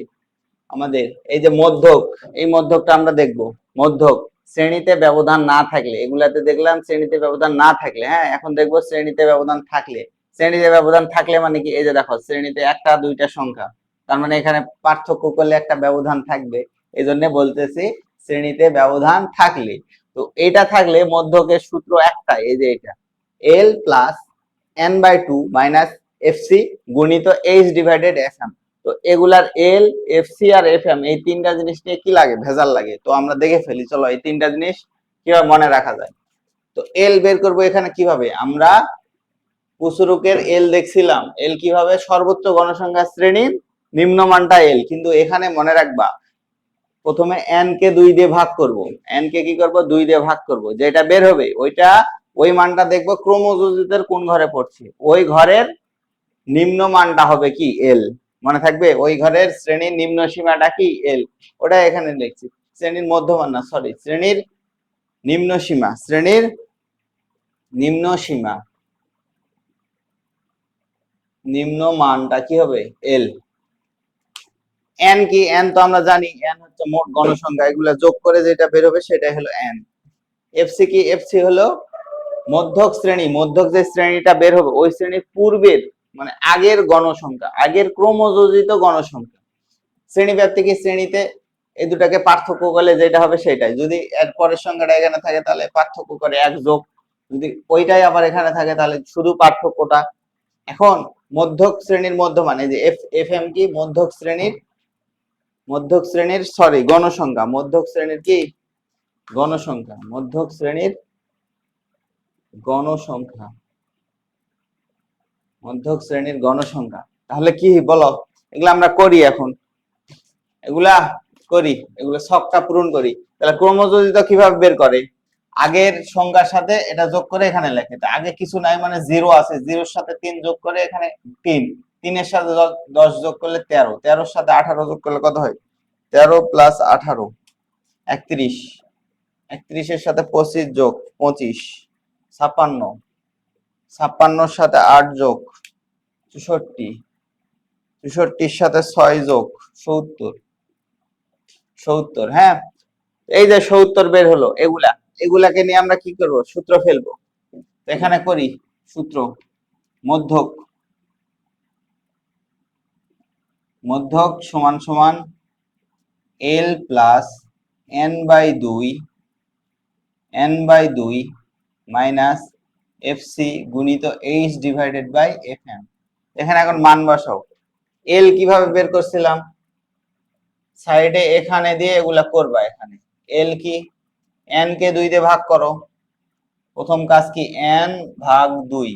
আমাদের এই যে মধ্যক, এই মধ্যকটা আমরা দেখব। মধ্যক শ্রেণীতে ব্যবধান না থাকলে, এগুলাতে দেখলাম শ্রেণীতে ব্যবধান না থাকলে, হ্যাঁ এখন দেখবো শ্রেণীতে ব্যবধান থাকলে। শ্রেণীতে ব্যবধান থাকলে মানে কি, এই যে দেখো শ্রেণীতে একটা দুইটা সংখ্যা, তার মানে এখানে পার্থক্য করলে একটা ব্যবধান থাকবে, এই জন্য বলতেছি শ্রেণীতে ব্যবধান থাকলে। তো এটা থাকলে মধ্যকের সূত্র একটাই, এই যে এটা এল প্লাস n/2 মাইনাস এফসি গুণিত এইচ ডিভাইডেড এফএম। তো এগুলার এল, এফসি আর এফএম এই তিনটা জিনিস নিয়ে কি লাগে, ভেজাল লাগে। তো আমরা দেখে ফেলি, চলো এই তিনটা জিনিস কিভাবে মনে রাখা যায়। তো এল বের করব এখানে কিভাবে, আমরা প্রচুরকের এল দেখছিলাম, এল কিভাবে সর্বোচ্চ গণসংখ্যা শ্রেণীর নিম্নমানটা এল, কিন্তু এখানে মনে রাখবা প্রথমে n কে 2 দিয়ে ভাগ করব, n কে কি করব 2 দিয়ে ভাগ করব, যেটা বের হবে ওইটা, ওই মানটা দেখবো ক্রমযোজিতের কোন ঘরে পড়ছে, ওই ঘরের নিম্ন মানটা হবে কি এল, মনে থাকবে ওই ঘরের শ্রেণীর নিম্ন সীমাটা কি এল, ওটা এখানে লিখছি, শ্রেণীর মধ্যমান না সরি, শ্রেণীর নিম্ন সীমা, শ্রেণীর নিম্ন সীমা, নিম্ন মানটা কি হবে এল। এন কি, এন তো আমরা জানি, এন হচ্ছে মোট গণসংখ্যা, এগুলা যোগ করে যেটা বের হবে সেটাই হলো এন। এফসি কি, এফসি হলো মধ্যক শ্রেণী, মধ্যক যে শ্রেণীটা বের হবে ওই শ্রেণীর পূর্বের মানে আগের গণসংখ্যা, আগের ক্রমযোজিত গণসংখ্যা। শ্রেণী ব্যাপ্তি কি, শ্রেণীতে এই দুটাকে পার্থক্য করলে যেটা হবে সেটাই, যদি এর পরের সংখ্যাটা এখানে থাকে তাহলে পার্থক্য করে 1 যোগ, যদি ওইটাই আবার এখানে থাকে তাহলে শুধু পার্থক্যটা। এখন মধ্যক শ্রেণীর মধ্যমান, এই যে এফএম কি মধ্যক শ্রেণীর সরি গণসংখ্যা, মধ্যক শ্রেণীর কি গণসংখ্যা, মধ্যক শ্রেণীর গণসংখ্যা, মধ্যক শ্রেণীর গণসংখ্যা। তাহলে কি বলো, এগুলো আমরা করি, এখন এগুলা করি, এগুলো ছকটা পূরণ করি। তাহলে ক্রমযোজিত কিভাবে বের করে, আগের সংখ্যার সাথে এটা যোগ করে এখানে লেখে, আগে কিছু নাই মানে 0 আছে, 0-এর সাথে 3 যোগ করে এখানে 3, 3 এর সাথে 10 যোগ করলে 13, 13-র সাথে 18 যোগ করলে কত হয়? 13 প্লাস 18 31, 31-এর সাথে 25 যোগ 25 56, 56-র সাথে 8 যোগ 64, 64-র সাথে 6 যোগ 70, 70। হ্যাঁ, এই যে 70 বের হলো, এগুলাকে নিয়ে আমরা কি করব? সূত্র ফেলবো। এখানে করি সূত্র। মধ্যক সমান সমান L plus n/2 minus FC গুণিত এইচ ডিভাইডেড বাই এফএম। এখানে এখন মান বসাও। এল কিভাবে বের করছিলাম? সাইডে এখানে দিয়ে এগুলা করবা। এখানে এল কি? এন কে 2 দিয়ে ভাগ করো। প্রথম কাজ কি? n ভাগ 2।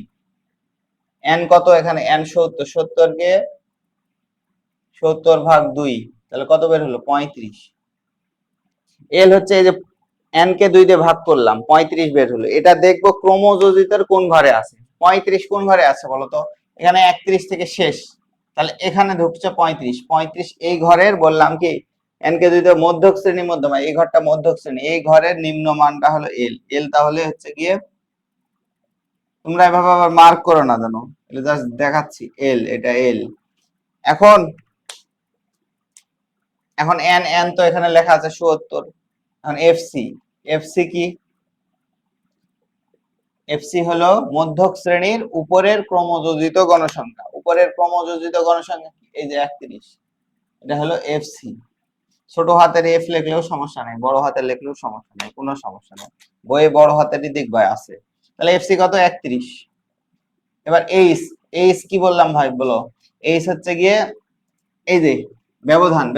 এন কত? এখানে এন 70, 70 কে 70 ভাগ 2, তাহলে কত বের হলো? 35। এল হচ্ছে এই যে n কে 2 দিয়ে ভাগ করলাম, 35 বের হলো। এটা দেখবো ক্রমযোজিতের কোন ঘরে আছে। 35 কোন ঘরে আছে বলতো? এখানে 31 থেকে শেষ, তাহলে এখানে ঢুকছে 35। 35 এই ঘরের, বললাম কি n কে 2 দিয়ে মধ্যক শ্রেণী, মধ্যমা, এই ঘরটা মধ্যক শ্রেণী, এই ঘরের নিম্ন মানটা হলো এল। এল তাহলে হচ্ছে গিয়ে, তোমরা এভাবে আবার মার্ক করো না জানো, এটা জাস্ট দেখাচ্ছি। এল, এটা এল। এখন এন তো এখানে লেখা আছে 70। এখন এফসি কি? এফসি হলো মধ্যক শ্রেণীর উপরের ক্রমযোজিত গণসংখ্যা। উপরের ক্রমযোজিত গণসংখ্যা এই যে 31, এটা হলো এফসি। ছোট হাতের এফ লিখলেও সমস্যা নেই, বড় হাতের লিখলেও সমস্যা নেই, কোনো সমস্যা নেই, বইয়ে বড় হাতেরই দেখবা আছে। তাহলে এফসি কত? 31। এবার এইচ কি বললাম ভাই বলো? এইচ হচ্ছে গিয়ে এই যে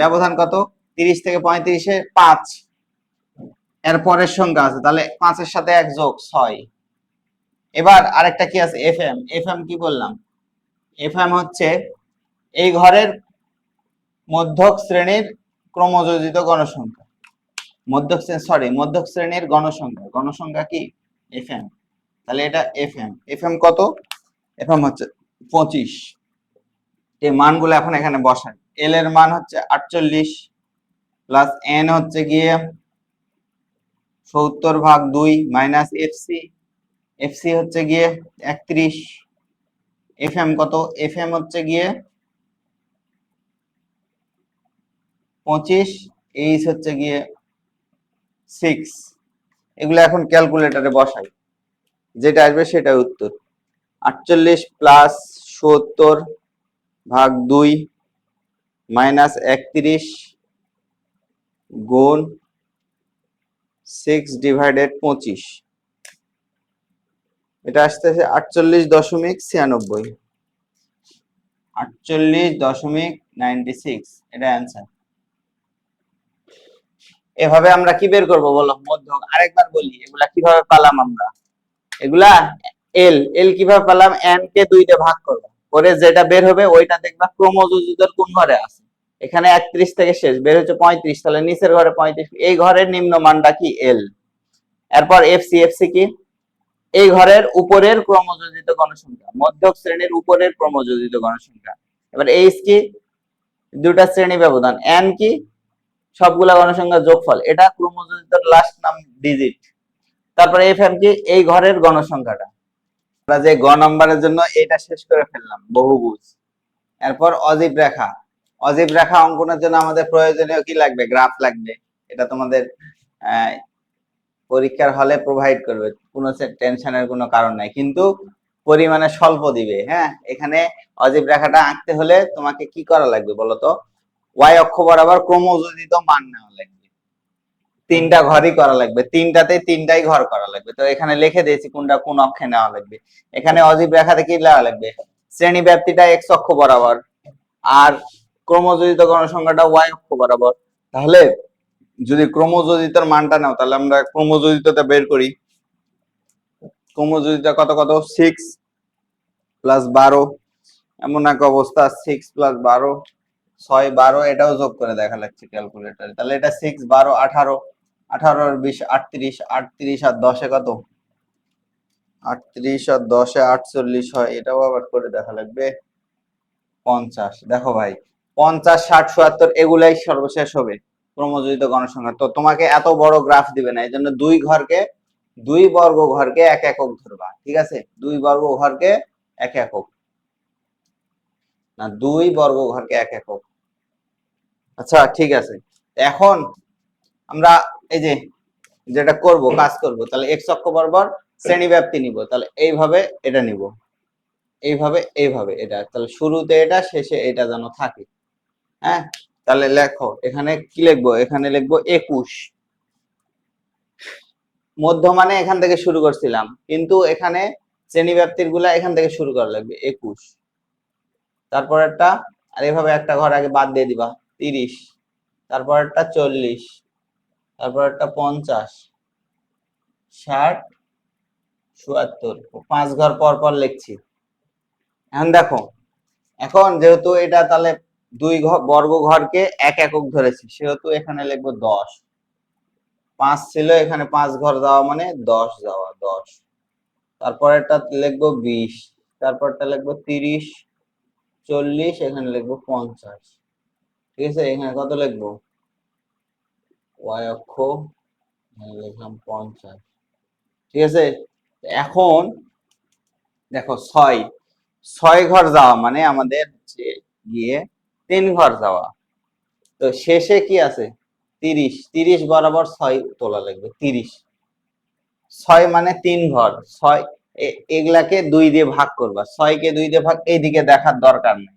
ব্যবধান কত? 30 থেকে 35-এ 5, এর পরের সংখ্যা আছে, তাহলে 5-এর সাথে 1 যোগ 6। এবার আরেকটা কি আছে? এফএম কি বললাম? এফএম হচ্ছে এই ঘরের মধ্যক শ্রেণীর ক্রমযোজিত গণসংখ্যা। মধ্যক শ্রেণীর গণসংখ্যা কি? এফএম। তাহলে এটা এফএম কত? এফএম হচ্ছে 25। এই মানগুলো এখন এখানে বসাই। এল এর মান হচ্ছে 48 প্লাস এন হচ্ছে গিয়ে 70 ভাগ 2 মাইনাস এফসি হচ্ছে গিয়ে 31। এফএম কত? এফএম হচ্ছে গিয়ে 25, এইচ হচ্ছে গিয়ে 6। এগুলো এখন ক্যালকুলেটরে বসাই, যেটা আসবে সেটা উত্তর। 48 প্লাস 70 ভাগ 2 মাইনাস 31 গুণ 6 ডিভাইডেড 25, এটা আসতেছে 48.96। 48.96 এটা অ্যান্সার। এভাবে আমরা কি বের করব বলো? মধ্যক। আরেকবার বলি এগুলা কিভাবে পেলাম আমরা। এগুলা এল কিভাবে পেলাম? এন কে 2 দিয়ে ভাগ করব, করে যেটা বের হবে ওইটা দেখবা ক্রমযোজিতের কোন ঘরে আছে। এখানে 31 থেকে শেষ, বের হচ্ছে 35, তাহলে নিচের ঘরে 35, এই ঘরের নিম্ন মানটা কি? এল। এরপর এফসি কি? এই ঘরের উপরের ক্রমযোজিত গণসংখ্যা, মধ্যক শ্রেণীর উপরের ক্রমযোজিত গণসংখ্যা। এবার এইচ কি? দুটা শ্রেণী ব্যবধান। এন কি? সবগুলা গণসংখ্যার যোগফল, এটা ক্রমযোজিতর লাস্ট নাম ডিজিট। তারপরে এফএম কি? এই ঘরের গণসংখ্যাটা। আমরা যে গ নম্বরের জন্য এটা শেষ করে ফেললাম, বহুভুজ। এরপর অজীব রেখা অঙ্কনের জন্য আমাদের প্রয়োজনীয় কি লাগবে? গ্রাফ লাগবে। এটা তোমাদের পরীক্ষার হলে প্রোভাইড করবে, কোনো টেনশনের কোনো কারণ নাই, কিন্তু পরিমাণে স্বল্প দিবে। হ্যাঁ, এখানে অজীব রেখাটা আঁকতে হলে তোমাকে কি করা লাগবে বলতো? ওয়াই অক্ষ বরাবর ক্রমযোজিত মান নেওয়া লাগবে। 3টা ঘরই করা লাগবে, 3টাই ঘর করা লাগবে। তো এখানে লিখে দিয়েছি কোনটা কোন অক্ষে নেওয়া লাগবে। এখানে অজীব রেখাতে কি নেওয়া লাগবে? শ্রেণী ব্যাপ্তিটা এক্স অক্ষ বরাবর, আর ক্রমযোজিত গণসংখ্যাটা ওয়াই অক্ষ বরাবর। তাহলে যদি ক্রমযোজিতর মানটা নাও, তাহলে আমরা ক্রমযোজিতটা বের করি। ক্রমযোজিতা কত? 6 প্লাস 12, এমন এক অবস্থা। 6 প্লাস 12, 6 12, এটাও যোগ করে দেখা লাগছে ক্যালকুলেটরে। তাহলে এটা 6 12 18, 18 আর 20 38, 38 আর 10 কত? 38 আর 10 48 হয়, এটাও আবার করে দেখা লাগবে। 50। দেখো ভাই, 50, 60, 77 এগুলাই সর্বশেষ হবে ক্রমযোজিত গণসংখ্যা। তো তোমাকে এত বড় গ্রাফ দিবে না, এই জন্য দুই বর্গ ঘরকে এক একক ধরবা। ঠিক আছে, দুই বর্গ ঘরকে এক একক, না দুই বর্গ ঘরকে এক একক। আচ্ছা ঠিক আছে, এখন আমরা এই যে যেটা করব, কাজ করব, তাহলে এক্স অক্ষ বরাবর শ্রেণীব্যাপ্তি নিব। তাহলে এইভাবে এটা নিব, এইভাবে এটা, তাহলে শুরুতে এটা, শেষে এটা যেন থাকে। হ্যাঁ, তাহলে লেখো এখানে কি লিখবো, এখানে লিখবো 21। মধ্য মানে এখান থেকে শুরু করছিলাম, কিন্তু এখানে শ্রেণীব্যাপ্তির গুলা এখান থেকে শুরু করা লাগবে 21। তারপর একটা, আর এভাবে একটা ঘর আগে বাদ দিয়ে দিবা 30, তারপর একটা 40, তারপর একটা 50, 60, 77, 5 ঘর পর পর লিখছি। এখন দেখো, এখন যেহেতু এটা তাহলে দুই বর্গ ঘরকে এক একক ধরেছি, সেহেতু এখানে লিখবো 10। 5 ছিল, এখানে 5 ঘর যাওয়া মানে 10 যাওয়া, 10। তারপরেরটা লিখবো 20, তারপরটা লিখবো 30, 40, এখানে লিখবো 50। ঠিক আছে, এখানে কত লিখবো, ওয়াই অক্ষ, লিখলাম 50। ঠিক আছে, এখন দেখো 6 ঘর যাওয়া মানে আমাদের গিয়ে 3 ঘর যাওয়া। তো শেষে কি আছে, 30, 30 বরাবর 6 তোলা লাগবে। 30, 6 মানে 3 ঘর, 6 এগুলাকে 2 দিয়ে ভাগ করবা। 6 কে 2 দিয়ে ভাগ, এইদিকে দেখার দরকার নেই।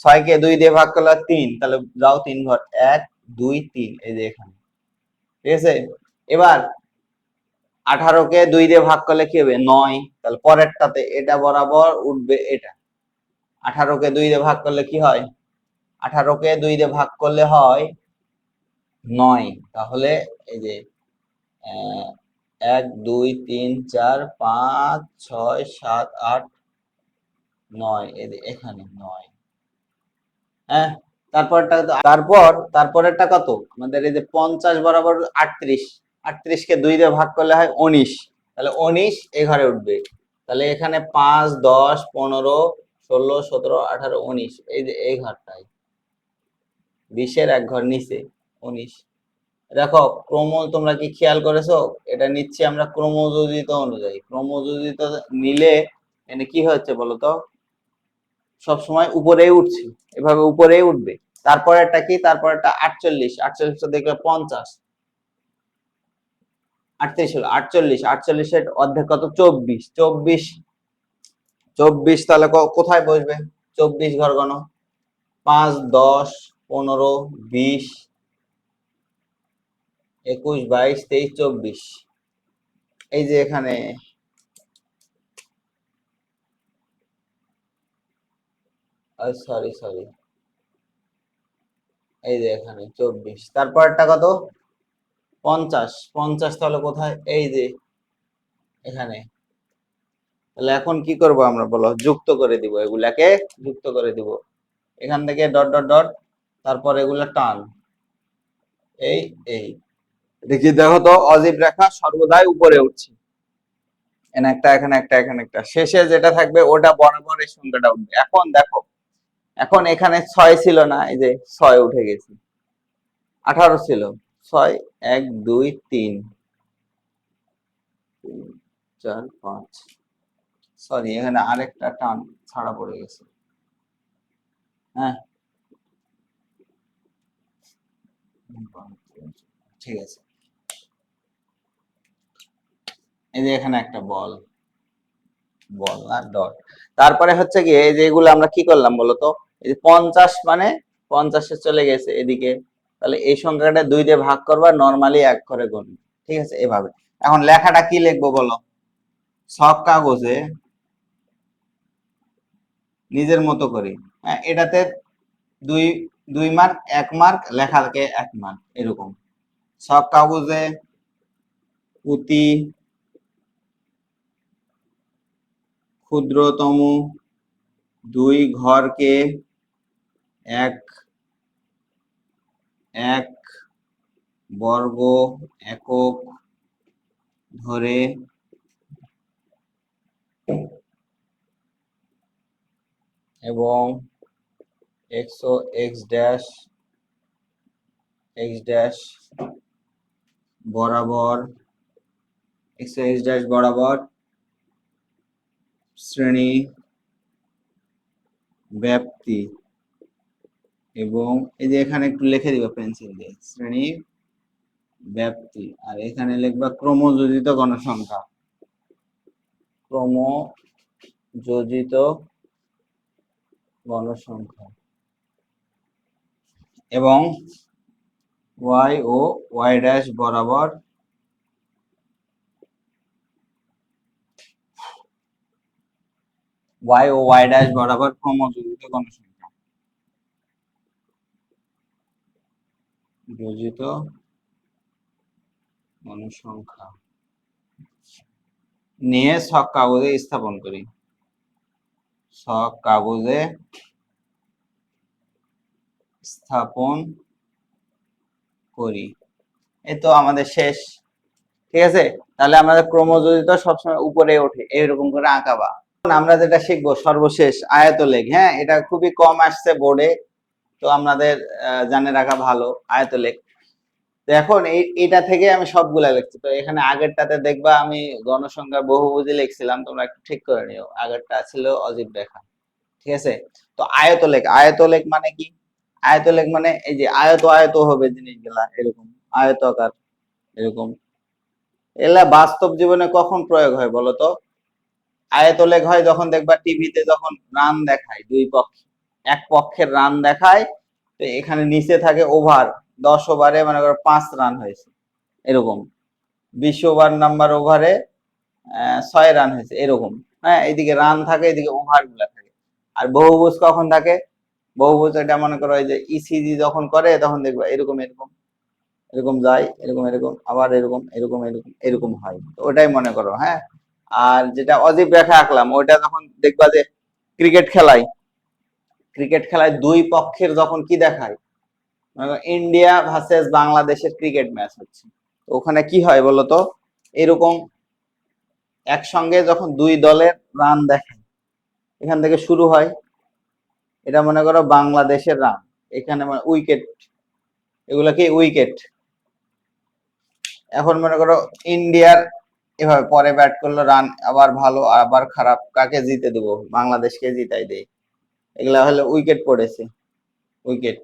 6 কে 2 দিয়ে ভাগ করলে 3, তাহলে যাও 3 ঘর, 1 2 3, এই যে এখানে। ঠিক আছে, এবার 18 কে 2 দিয়ে ভাগ করলে কি হবে, 9, তাহলে পরেরটাতে এটা বরাবর উঠবে এটা। 18 কে 2 দিয়ে ভাগ করলে কি হয়, 18 কে 2 দিয়ে ভাগ করলে হয় 9। তাহলে এই যে 1 2 3 4 5 6 7 8 9, এই যে এখানে 9। হ্যাঁ, তারপরেরটা কত আমাদের, এই যে 50 বরাবর 38, 38 কে 2 দিয়ে ভাগ করলে হয় 19, তাহলে 19 এই ঘরে উঠবে। তাহলে এখানে 5 10 15 16 17 18 19, এই যে এই ঘরটাই 20-এর এক ঘর নিচে 19। দেখো তোমরা কি খেয়াল করেছো, এটা নিচ্ছি আমরা ক্রমযোজিত অনুযায়ী। ক্রমযোজিত নিলে এখানে কি হচ্ছে বলতো, সবসময় উপরেই উঠছে, এভাবে উপরেই উঠবে। তারপরেরটা কি, তারপরেরটা 48, 48 দেখবে 50, 38 হলো 48, 48 এর অর্ধেক কত, 24, 24, 24, তাহলে কোথায় বসবে, 24 ঘর গণ, 5 10 15 20 21 22 23 24, এই যে এখানে সরি সরি, এই যে এখানে 24, তারপরটা কত 50, 50 তাহলে কোথায়, এই যে এখানে। তাহলে এখন কি করব আমরা বলো, যুক্ত করে দিব, এগুলাকে যুক্ত করে দিব, এখান থেকে ডট ডট ডট, তারপর এগুলা টান, এই এই দেখি, দেখো তো অজীব রেখা সর্বদাই উপরে উঠছে, এখানে একটা, এখানে একটা, এখানে একটা, শেষে যেটা থাকবে ওটা বরাবর এই সংখ্যাটা উঠবে। এখন দেখো, এখন এখানে 6 ছিল না, এই যে 6 উঠে গেছে, 18 ছিল, 6 1 2 3 4 5, সরি এখানে আরেকটা টান ছাড়া পড়ে গেছে। হ্যাঁ, ঠিক আছে, এই যে এখানে একটা বল, বল আর ডট। তারপরে হচ্ছে কি, এই যে এগুলো আমরা কি করলাম বলতো, এই যে 50 মানে 50-এ চলে গেছে এদিকে, তাহলে এই সংখ্যাটা 2 দিয়ে ভাগ করবা, নরমালি এক করে গুনবে। ঠিক আছে, এভাবে। এখন লেখাটা কি লিখবো বলো, সব কাগজে নিজের মতো করে, হ্যাঁ, এটাতে 2 2 মার্ক 1 মার্ক, লেখাকে 1 মার্ক, এরকম সব কাগজে অতি ক্ষুদ্রতম 2 ঘরকে এক এক বর্গ একক ধরে এবং এক্স ও এক্স ড্যাশ বরাবর এক্স ও এক্স ড্যাশ বরাবর শ্রেণী ব্যাপ্তি এবং এই যে এখানে একটু লিখে দিবা পেন্সিল দিয়ে শ্রেণী ব্যাপ্তি, আর এখানে লিখবা ক্রমযোজিত গণসংখ্যা, ক্রমযোজিত গণসংখ্যা এবং ওয়াই ও ওয়াই ড্যাশ বরাবর ক্রমযোজিত গণসংখ্যা, যোজিত গণসংখ্যা নিয়ে ছক কাগজে স্থাপন করি, ছক কাগজে স্থাপন করি। এই তো আমাদের শেষ। ঠিক আছে, তাহলে আমাদের ক্রমযোজিত সবসময় উপরে ওঠে, এরকম করে আঁকাবা। আমরা যেটা শিখবো সর্বশেষ আয়তলেখ। হ্যাঁ, এটা খুবই কম আসছে বোর্ডে, তো আমাদের জানে রাখা ভালো আয়তলেখ। তো এখন এটা থেকে আমি সবগুলা লিখছি। তো এখানে আগেরটাতে দেখবা আমি গণসংখ্যা বহুভুজি লিখছিলাম, তোমরা একটু ঠিক করে নিও। আগেরটা ছিল অজীব রেখা। ঠিক আছে, তো আয়তলেখ মানে কি? আয়তলেখ মানে এই যে আয়ত হবে জিনিসগুলা, এরকম আয়তাকার, এরকম। এগুলা বাস্তব জীবনে কখন প্রয়োগ হয় বলতো? আয়তলেখ হয় যখন দেখবা টিভিতে যখন রান দেখায়, দুই পক্ষ, এক পক্ষের রান দেখায়, তো এখানে নিচে থাকে ওভার, 10 ওভারে মনে করো 5 রান হয়েছে, এরকম 20 ওভার নাম্বার ওভারে 6 রান হয়েছে, এরকম। হ্যাঁ, এইদিকে রান থাকে, এদিকে ওভার গুলা থাকে। আর বহুভুজ কখন থাকে? বহুভুজ এটা মনে করো এই যে ইসিজি যখন করে তখন দেখবা এরকম এরকম এরকম যায়, এরকম এরকম, আবার এরকম এরকম এরকম এরকম হয়, তো ওটাই মনে করো। হ্যাঁ, আর যেটা অজীব রেখা আঁকলাম ওইটা যখন দেখবা যে ক্রিকেট খেলায় দুই পক্ষের যখন কি দেখায়, ইন্ডিয়া ভার্সেস বাংলাদেশের ক্রিকেট ম্যাচ হচ্ছে, ওখানে কি হয় বলতো? এরকম একসঙ্গে যখন দুই দলের রান দেখায়, এখান থেকে শুরু হয়, এটা মনে করো বাংলাদেশের রান, এখানে উইকেট, এগুলা কি উইকেট। এখন মনে করো ইন্ডিয়ার এভাবে পরে ব্যাট করলো, রান আবার ভালো আবার খারাপ, কাকে জিতে দেবো? বাংলাদেশকে জিতাই দেয়, এগুলা হলো উইকেট পড়েছে, উইকেট।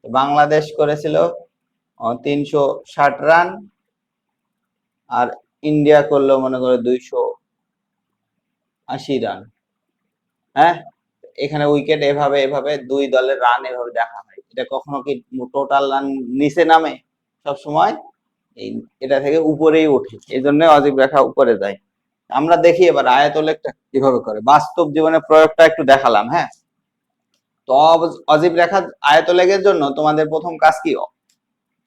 বাংলাদেশ করেছিল 360 রান, আর ইন্ডিয়া করলো মনে করো 280 রান। হ্যাঁ, এখানে উইকেট এভাবে এভাবে দুই দলের রান এভাবে দেখা হয়। এটা কখনো কি টোটাল রান নিচে নামে? সব সময় এই এটা থেকে উপরেই ওঠে, এই জন্য অজীব রেখা উপরে যায়। আমরা দেখি এবার আয়তলেখটা কিভাবে করে, বাস্তব জীবনে প্রয়োগটা একটু দেখালাম। হ্যাঁ, তো অজীব রেখা আয়তলেখের জন্য তোমাদের প্রথম কাজ কি?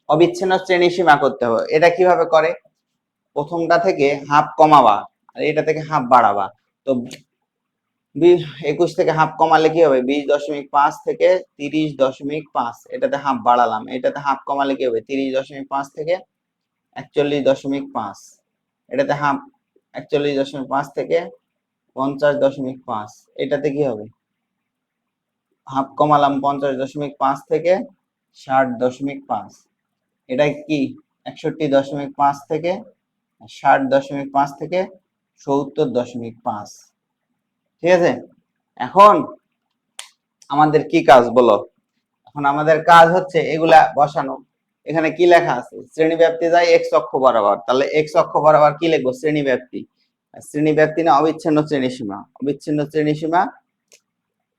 অবিচ্ছিন্ন শ্রেণীসীমা করতে হবে। এটা কিভাবে করে? প্রথমটা থেকে হাফ কমাবা আর এটা থেকে হাফ বাড়াবা। তো 21 থেকে হাফ কমালে কি হবে? 20.5 থেকে 30.5, এটাতে হাফ বাড়ালাম, এটাতে হাফ কমালে কি হবে? 30.5 থেকে 41.5, এটাতে হাফ 41.5 থেকে 50.5, এটাতে কি হবে? হাফ কমালাম 50.5 থেকে 60.5, এটা কি 61.5 থেকে 60.5 থেকে 70.5। ঠিক আছে, এখন আমাদের কি কাজ বলো? এখন আমাদের কাজ হচ্ছে এগুলা বসানো। এখানে কি লেখা আছে? শ্রেণী ব্যাপ্তি যায় এক্স অক্ষ বরাবর, তাহলে এক্স অক্ষ বরাবর কি লিখবো? শ্রেণী ব্যাপ্তি। শ্রেণী ব্যাপ্তি না অবিচ্ছিন্ন শ্রেণীসীমা? অবিচ্ছিন্ন শ্রেণীসীমা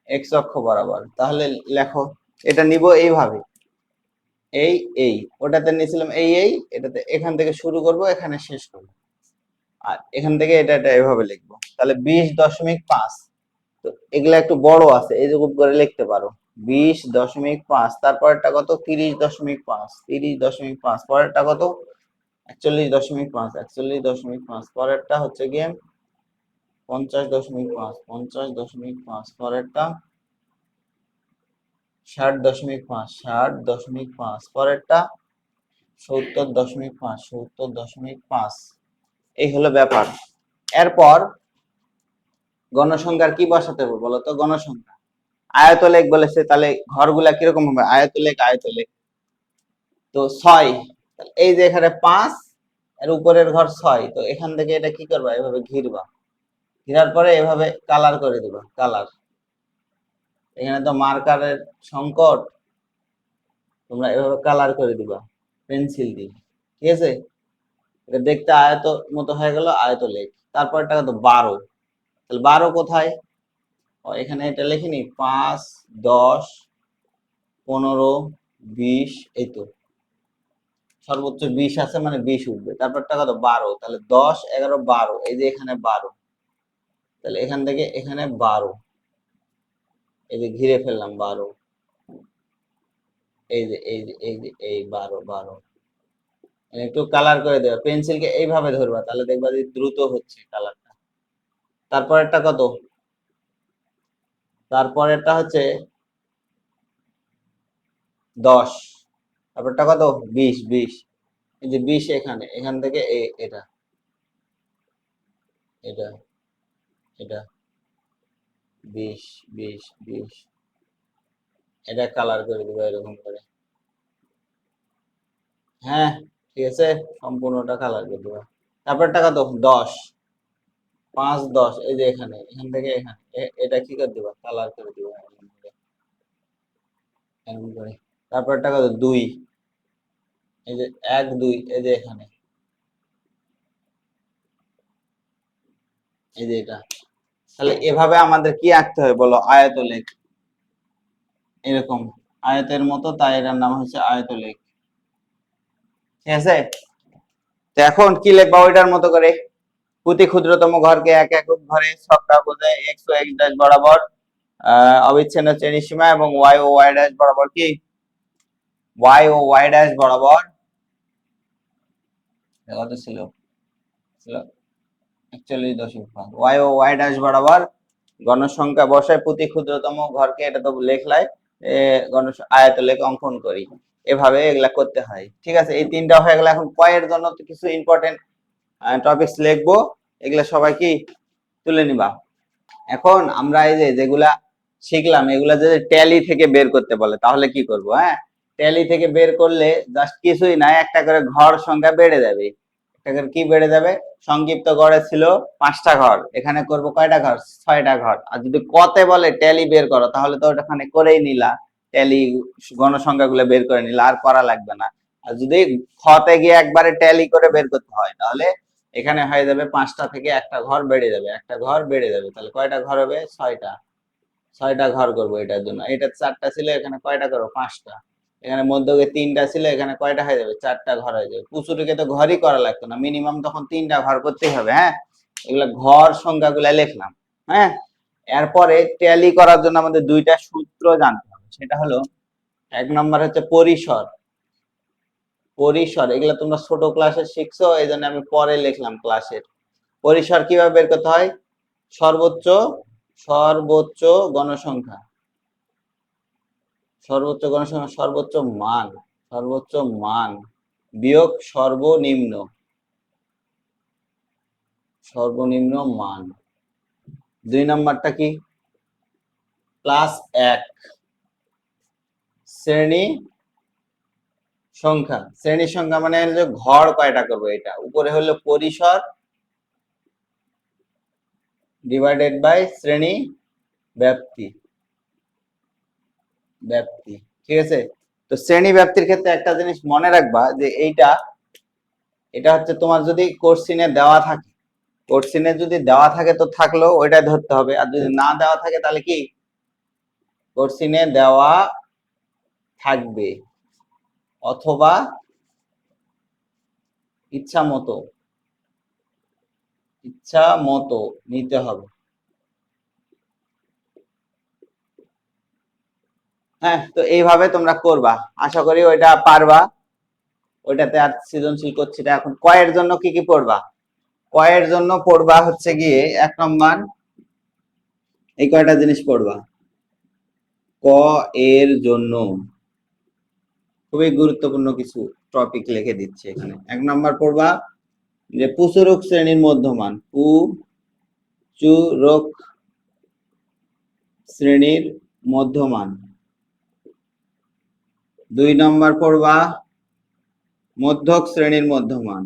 এক্স অক্ষ বরাবর। তাহলে লেখো, এটা নিব এইভাবে, এই ওটাতে নিয়েছিলাম এই এটাতে এখান থেকে শুরু করব, এখানে শেষ করব, আর এখান থেকে এটা এভাবে লিখবো। তাহলে 20.5, তো এগুলা একটু বড় আছে, এইরকম করে লিখতে পারো 20.5, তারপরটা কত? 30.5, 30.5, পরেরটা কত? 41.5, 41.5, পরেরটা হচ্ছে গিয়ে 50.5, 50.5, পরেরটা 60.5, 60.5, পরেরটা 70.5, 70.5। এই হলো ব্যাপার। এরপর গণসংখ্যার কি বসাতে হবে বলতো? গণসংখ্যা আয়তলেখ বলেছে, তাহলে ঘরগুলা কিরকম হবে? আয়তলেখ আয়তলেখ। তো 6, এই যে এখানে 5 এর উপরের ঘর 6, তো এখান থেকে এটা কি করবা, এভাবে ঘিরবা, ঘিরার পরে এভাবে কালার করে দিবা, কালার। এখানে তো মার্কারের সংকট, তোমরা এভাবে কালার করে দিবা পেন্সিল দিয়ে, ঠিক আছে? এটা দেখতে আয়ত মতো হয়ে গেল, আয়তলেখ। তারপরটা কত? 12। তাহলে 12 কোথায়? এখানে এটা লিখিনি, 5, 10, 15, 20, এই তো সর্বোচ্চ 20 আছে, মানে 20 উঠবে। তারপরটা কত? 12। তাহলে 10, 11, 12, এই যে এখানে 12, তাহলে এখান থেকে এখানে 12, এই যে ঘিরে ফেললাম 12, এই যে এই যে এই যে এই 12, 12। একটু কালার করে দেবা, পেন্সিলকে এইভাবে ধরবা, তাহলে দেখবা যে দ্রুত হচ্ছে কালারটা। তারপরেরটা কত? তারপরেরটা হচ্ছে 10। তারপরটা কত? 20, 20, এই যে 20 এখানে, এখান থেকে এটা এটা এটা 20, 20, 20, এটা কালার করে দিবা এরকম করে। হ্যাঁ, ঠিক আছে, সম্পূর্ণটা কালার করে দিবা। তারপরটা কত? 10, 5, 10, এই যে এখানে, এখান থেকে এখানে, এটা কি করে দিবা? কালার করে দিবা এরকম করে, এরকম করে। তারপরটা কত? 2, এই যে 1, 2, এই যে এখানে, এই যে এটা। তাহলে এভাবে আমাদের কি আঁকতে হবে বলো? আয়তলেখ, এরকম আয়তের মতো, তাই এটার নাম হচ্ছে আয়তলেখ, ঠিক আছে? তো এখন কি লিখবা ওইটার মতো করে? প্রতি ক্ষুদ্রতম ঘরকে এক একক ঘরে সব কাগজে এক্স ও এক্স ড্যাশ বরাবর অবিচ্ছিন্ন শ্রেণীর সীমা এবং ওয়াই ও ওয়াই ড্যাশ বরাবর কি, ওয়াই ও ওয়াই ড্যাশ বরাবর কত ছিল? ছিল 41.5। ওয়াই ও ওয়াই ড্যাশ বরাবর গণসংখ্যা বসায় প্রতি ক্ষুদ্রতম ঘরকে, এটা তো লেখলাই, গণ আয়তলেখ অঙ্কন করি। এভাবে এগুলা করতে হয়, ঠিক আছে? এই তিনটা হয়ে গেল। এখন কয়ের জন্য তো কিছু ইম্পর্টেন্ট টপিকস লিখবো, এগুলা সবাই কি তুলে নিবা। এখন আমরা এই যে যেগুলা শিখলাম, এগুলা যদি ট্যালি থেকে বের করতে বলে তাহলে কি করব? হ্যাঁ, ট্যালি থেকে বের করলে জাস্ট কিছুই না, একটা করে ঘর সংখ্যা বেড়ে যাবে। একটা করে কি বেড়ে যাবে? সংক্ষিপ্ত গড়ে ছিল 5টা ঘর, এখানে করব কয়টা ঘর? 6টা ঘর। আর যদি কতে বলে ট্যালি বের করো, তাহলে তো ওখানে করেই নিলা, ট্যালি গণসংখ্যা গুলো বের করে নিলা, আর করা লাগবে না। আর যদি খতে গিয়ে একবারে ট্যালি করে বের করতে হয়, তাহলে এখানে হয়ে যাবে 5টা থেকে একটা ঘর বেড়ে যাবে, একটা ঘর বেড়ে যাবে। তাহলে কয়টা ঘর হবে? 6টা। 6টা ঘর করবো এটার জন্য। এটা 4টা ছিল, এখানে কয়টা করবো? 5টা। এখানে মধ্যে 3টা ছিল, এখানে কয়টা হয়ে যাবে? 4টা ঘর হয়ে যাবে। পুচুরিকে তো ঘরই করা লাগতো না, মিনিমাম তখন 3টা ঘর করতেই হবে। হ্যাঁ, এগুলা ঘর সংখ্যাগুলা লিখলাম। হ্যাঁ, এরপরে ট্যালি করার জন্য আমাদের 2টা সূত্র জানতে হবে। সেটা হলো, 1 নম্বর হচ্ছে পরিসর। পরিসর এগুলা তোমরা ছোট ক্লাসে শিখছো, এই জন্য আমি পরে লিখলাম ক্লাসের। পরিসর কিভাবে বের করতে হয়? সর্বোচ্চ সর্বোচ্চ গণসংখ্যা, সর্বোচ্চ গণসংখ্যা, সর্বোচ্চ মান, সর্বোচ্চ মান বিয়োগ সর্বনিম্ন, সর্বনিম্ন মান। 2 নম্বরটা কি? প্লাস 1 শ্রেণী সংখ্যা। শ্রেণী সংখ্যা মানে হলো ঘর কয়টা করবো, এটা উপরে হলো পরিসর ডিভাইডেড বাই শ্রেণী ব্যাপ্তি, ব্যাপ্তি, ঠিক আছে? তো শ্রেণী ব্যাপ্তির ক্ষেত্রে একটা জিনিস মনে রাখবা, যে এটা হচ্ছে তোমার যদি কোশ্চিনে দেওয়া থাকে, কোশ্চিনে যদি দেওয়া থাকে তো থাকলো ওইটা ধরতে হবে, আর যদি না দেওয়া থাকে তাহলে কি কোশ্চিনে দেওয়া থাকবে, অথবা ইচ্ছা মতো, ইচ্ছা মতো নিতে হবে। হ্যাঁ, তো এইভাবে তোমরা করবা, আশা করি ওইটা পারবা। ওইটাতে আর সৃজনশীল করছি না। এখন কয়ের জন্য কি কি পড়বা? কয়ের জন্য পড়বা হচ্ছে গিয়ে 1 নম্বর এই কয়টা জিনিস পড়বা। ক এর জন্য খুবই গুরুত্বপূর্ণ কিছু টপিক লিখে দিচ্ছে এখানে। 1 নম্বর পড়বা যে পুচুরক শ্রেণীর মধ্যমান, পুচুরক শ্রেণীর মধ্যমান। 2 নম্বর পড়বা মধ্যক শ্রেণীর মধ্যমান।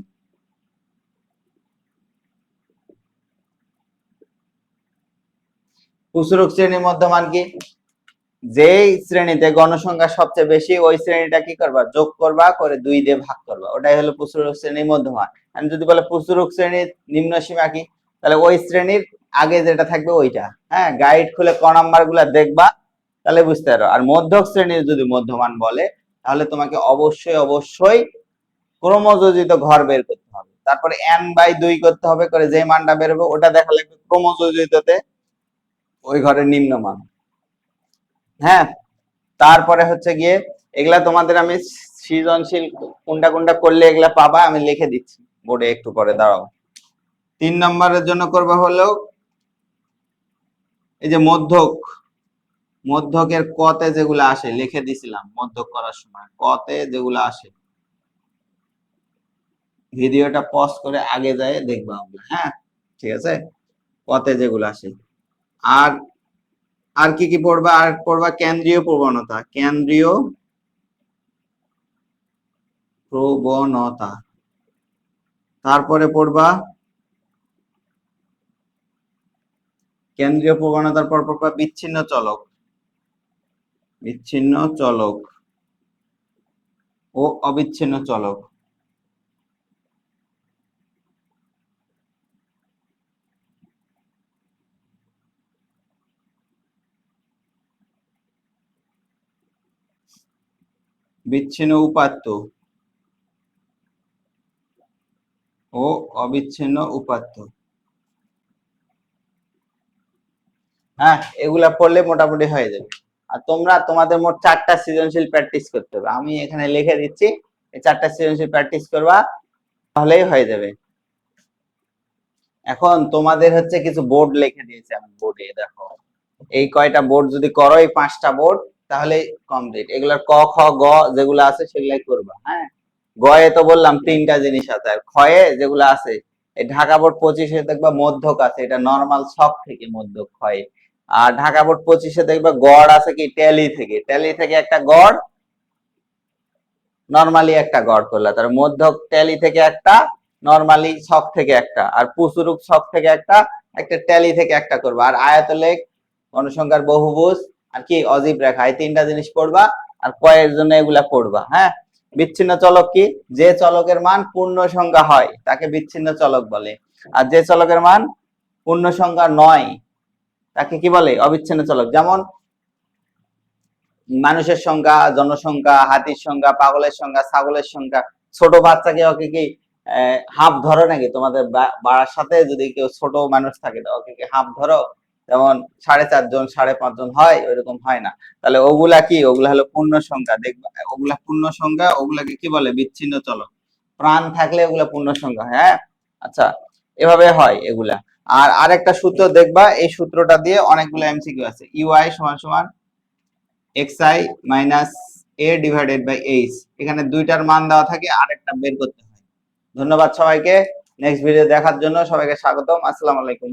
প্রচুরক শ্রেণীর মধ্যমান কি? যেই শ্রেণীতে গণসংখ্যা সবচেয়ে বেশি ওই শ্রেণীটা কি করবা, যোগ করবা, করে 2 দিয়ে ভাগ করবা, ওটাই হলো প্রচুরক শ্রেণীর মধ্যমান। আমি যদি বলে প্রচুরক শ্রেণীর নিম্ন সীমা কি, তাহলে ওই শ্রেণীর আগে যেটা থাকবে ওইটা। হ্যাঁ, গাইড খুলে ক নাম্বার গুলা দেখবা, তাহলে বুঝতে পারো। আর মধ্যক শ্রেণীর যদি মধ্যমান বলে, তাহলে তোমাকে অবশ্যই অবশ্যই ক্রমযোজিত ঘর বের করতে হবে, তারপরে n/2 করতে হবে, করে যে মানটা বের হবে ওটা দেখা লাগবে ক্রমযোজিততে ওই ঘরের নিম্নমান। হ্যাঁ, তারপরে হচ্ছে গিয়ে এগুলা তোমাদের আমি সৃজনশীল কোনটা কোনটা করলে এগুলা পাবা আমি লিখে দিচ্ছি বোর্ডে, একটু পরে দাঁড়াও। 3 নম্বরের জন্য করবা হলো এই যে মধ্যক, মধ্যকের কতে যেগুলো আসে লিখে দিছিলাম, মধ্যক করার সময় কতে যেগুলো আসে, ভিডিওটা পজ করে আগে যায় দেখবা আমরা। হ্যাঁ, ঠিক আছে, কতে যেগুলো আসে। আর আর কি কি পড়বা? আর পড়বা কেন্দ্রীয় প্রবণতা, কেন্দ্রীয় প্রবণতা। তারপরে পড়বা কেন্দ্রীয় প্রবণতার পর পড়বা বিচ্ছিন্ন চলক, বিচ্ছিন্ন চলক ও অবিচ্ছিন্ন চলক। বিচ্ছিন্ন উপাত্ত ও অবিচ্ছিন্ন উপাত্ত। হ্যাঁ, এগুলা পড়লে মোটামুটি হয়ে যাবে। আর তোমরা তোমাদের মোট 4টা সৃজনশীল প্র্যাকটিস করতে হবে, আমি এখানে লিখে দিচ্ছি, এই 4টা সৃজনশীল প্র্যাকটিস করবা, তাহলেই হয়ে যাবে। এখন তোমাদের হচ্ছে কিছু বোর্ড লিখে দিয়েছি আমি, বোর্ডে দেখো এই কয়টা বোর্ড যদি করো, এই 5টা বোর্ড, তাহলে কমপ্লিট। এগুলার ক খ গ যেগুলো আছে সেগুলাই করবা। হ্যাঁ, গয়ে তো বললাম 3টা জিনিস আছে, আর খয়ে যেগুলো আছে এই ঢাকা বোর্ড 25-এ দেখবা মধ্যক আছে, এটা নরমাল ছক থেকে মধ্যক ক্ষয়ে। আর ঢাকা বোর্ড 25-এ দেখবা গড় আছে কি ট্যালি থেকে, ট্যালি থেকে একটা গড়, নরমালি একটা গড় করলা, তার মধ্যক ট্যালি থেকে একটা, নরমালি ছক থেকে একটা, আর প্রচুরক ছক থেকে একটা, একটা ট্যালি থেকে একটা করবা। আর আয়তলেখ, গণসংখ্যার বহুভুজ, আর কি অজীব রেখা, এই 3টা জিনিস পড়বা। আর কয়ের জন্য এগুলা পড়বা। হ্যাঁ, বিচ্ছিন্ন চলক কি? যে চলকের মান পূর্ণ সংখ্যা হয় তাকে বিচ্ছিন্ন চলক বলে, আর যে চলকের মান পূর্ণ সংখ্যা নয় তাকে কি বলে? অবিচ্ছিন্ন চলক। যেমন মানুষের সংখ্যা, জনসংখ্যা, হাতির সংখ্যা, পাগলের সংখ্যা, ছাগলের সংখ্যা। ছোট বাচ্চাকে ওকে কি হাফ ধরো নাকি? তোমাদের বাড়ার সাথে যদি কেউ ছোট মানুষ থাকে ওকে কি হাফ ধরো? যেমন 4.5 জন 5.5 জন হয়, ওইরকম হয় না। তাহলে ওগুলা কি? ওগুলা হলো পূর্ণ সংখ্যা। দেখবা ওগুলা পূর্ণ সংখ্যা, ওগুলাকে কি বলে? বিচ্ছিন্ন চলক। প্রাণ থাকলে ওগুলা পূর্ণ সংখ্যা। হ্যাঁ, আচ্ছা, এভাবে হয় এগুলা। আর আরেকটা সূত্র দেখবা, এই সূত্রটা দিয়ে অনেকগুলো এমসিকিউ আছে। ইউআই সমান সমান xi minus a divided by h, এখানে দুইটার মান দেওয়া থাকে, আরেকটা বের করতে হয়। ধন্যবাদ সবাইকে, নেক্সট ভিডিও দেখার জন্য সবাইকে স্বাগতম। আসসালামু আলাইকুম।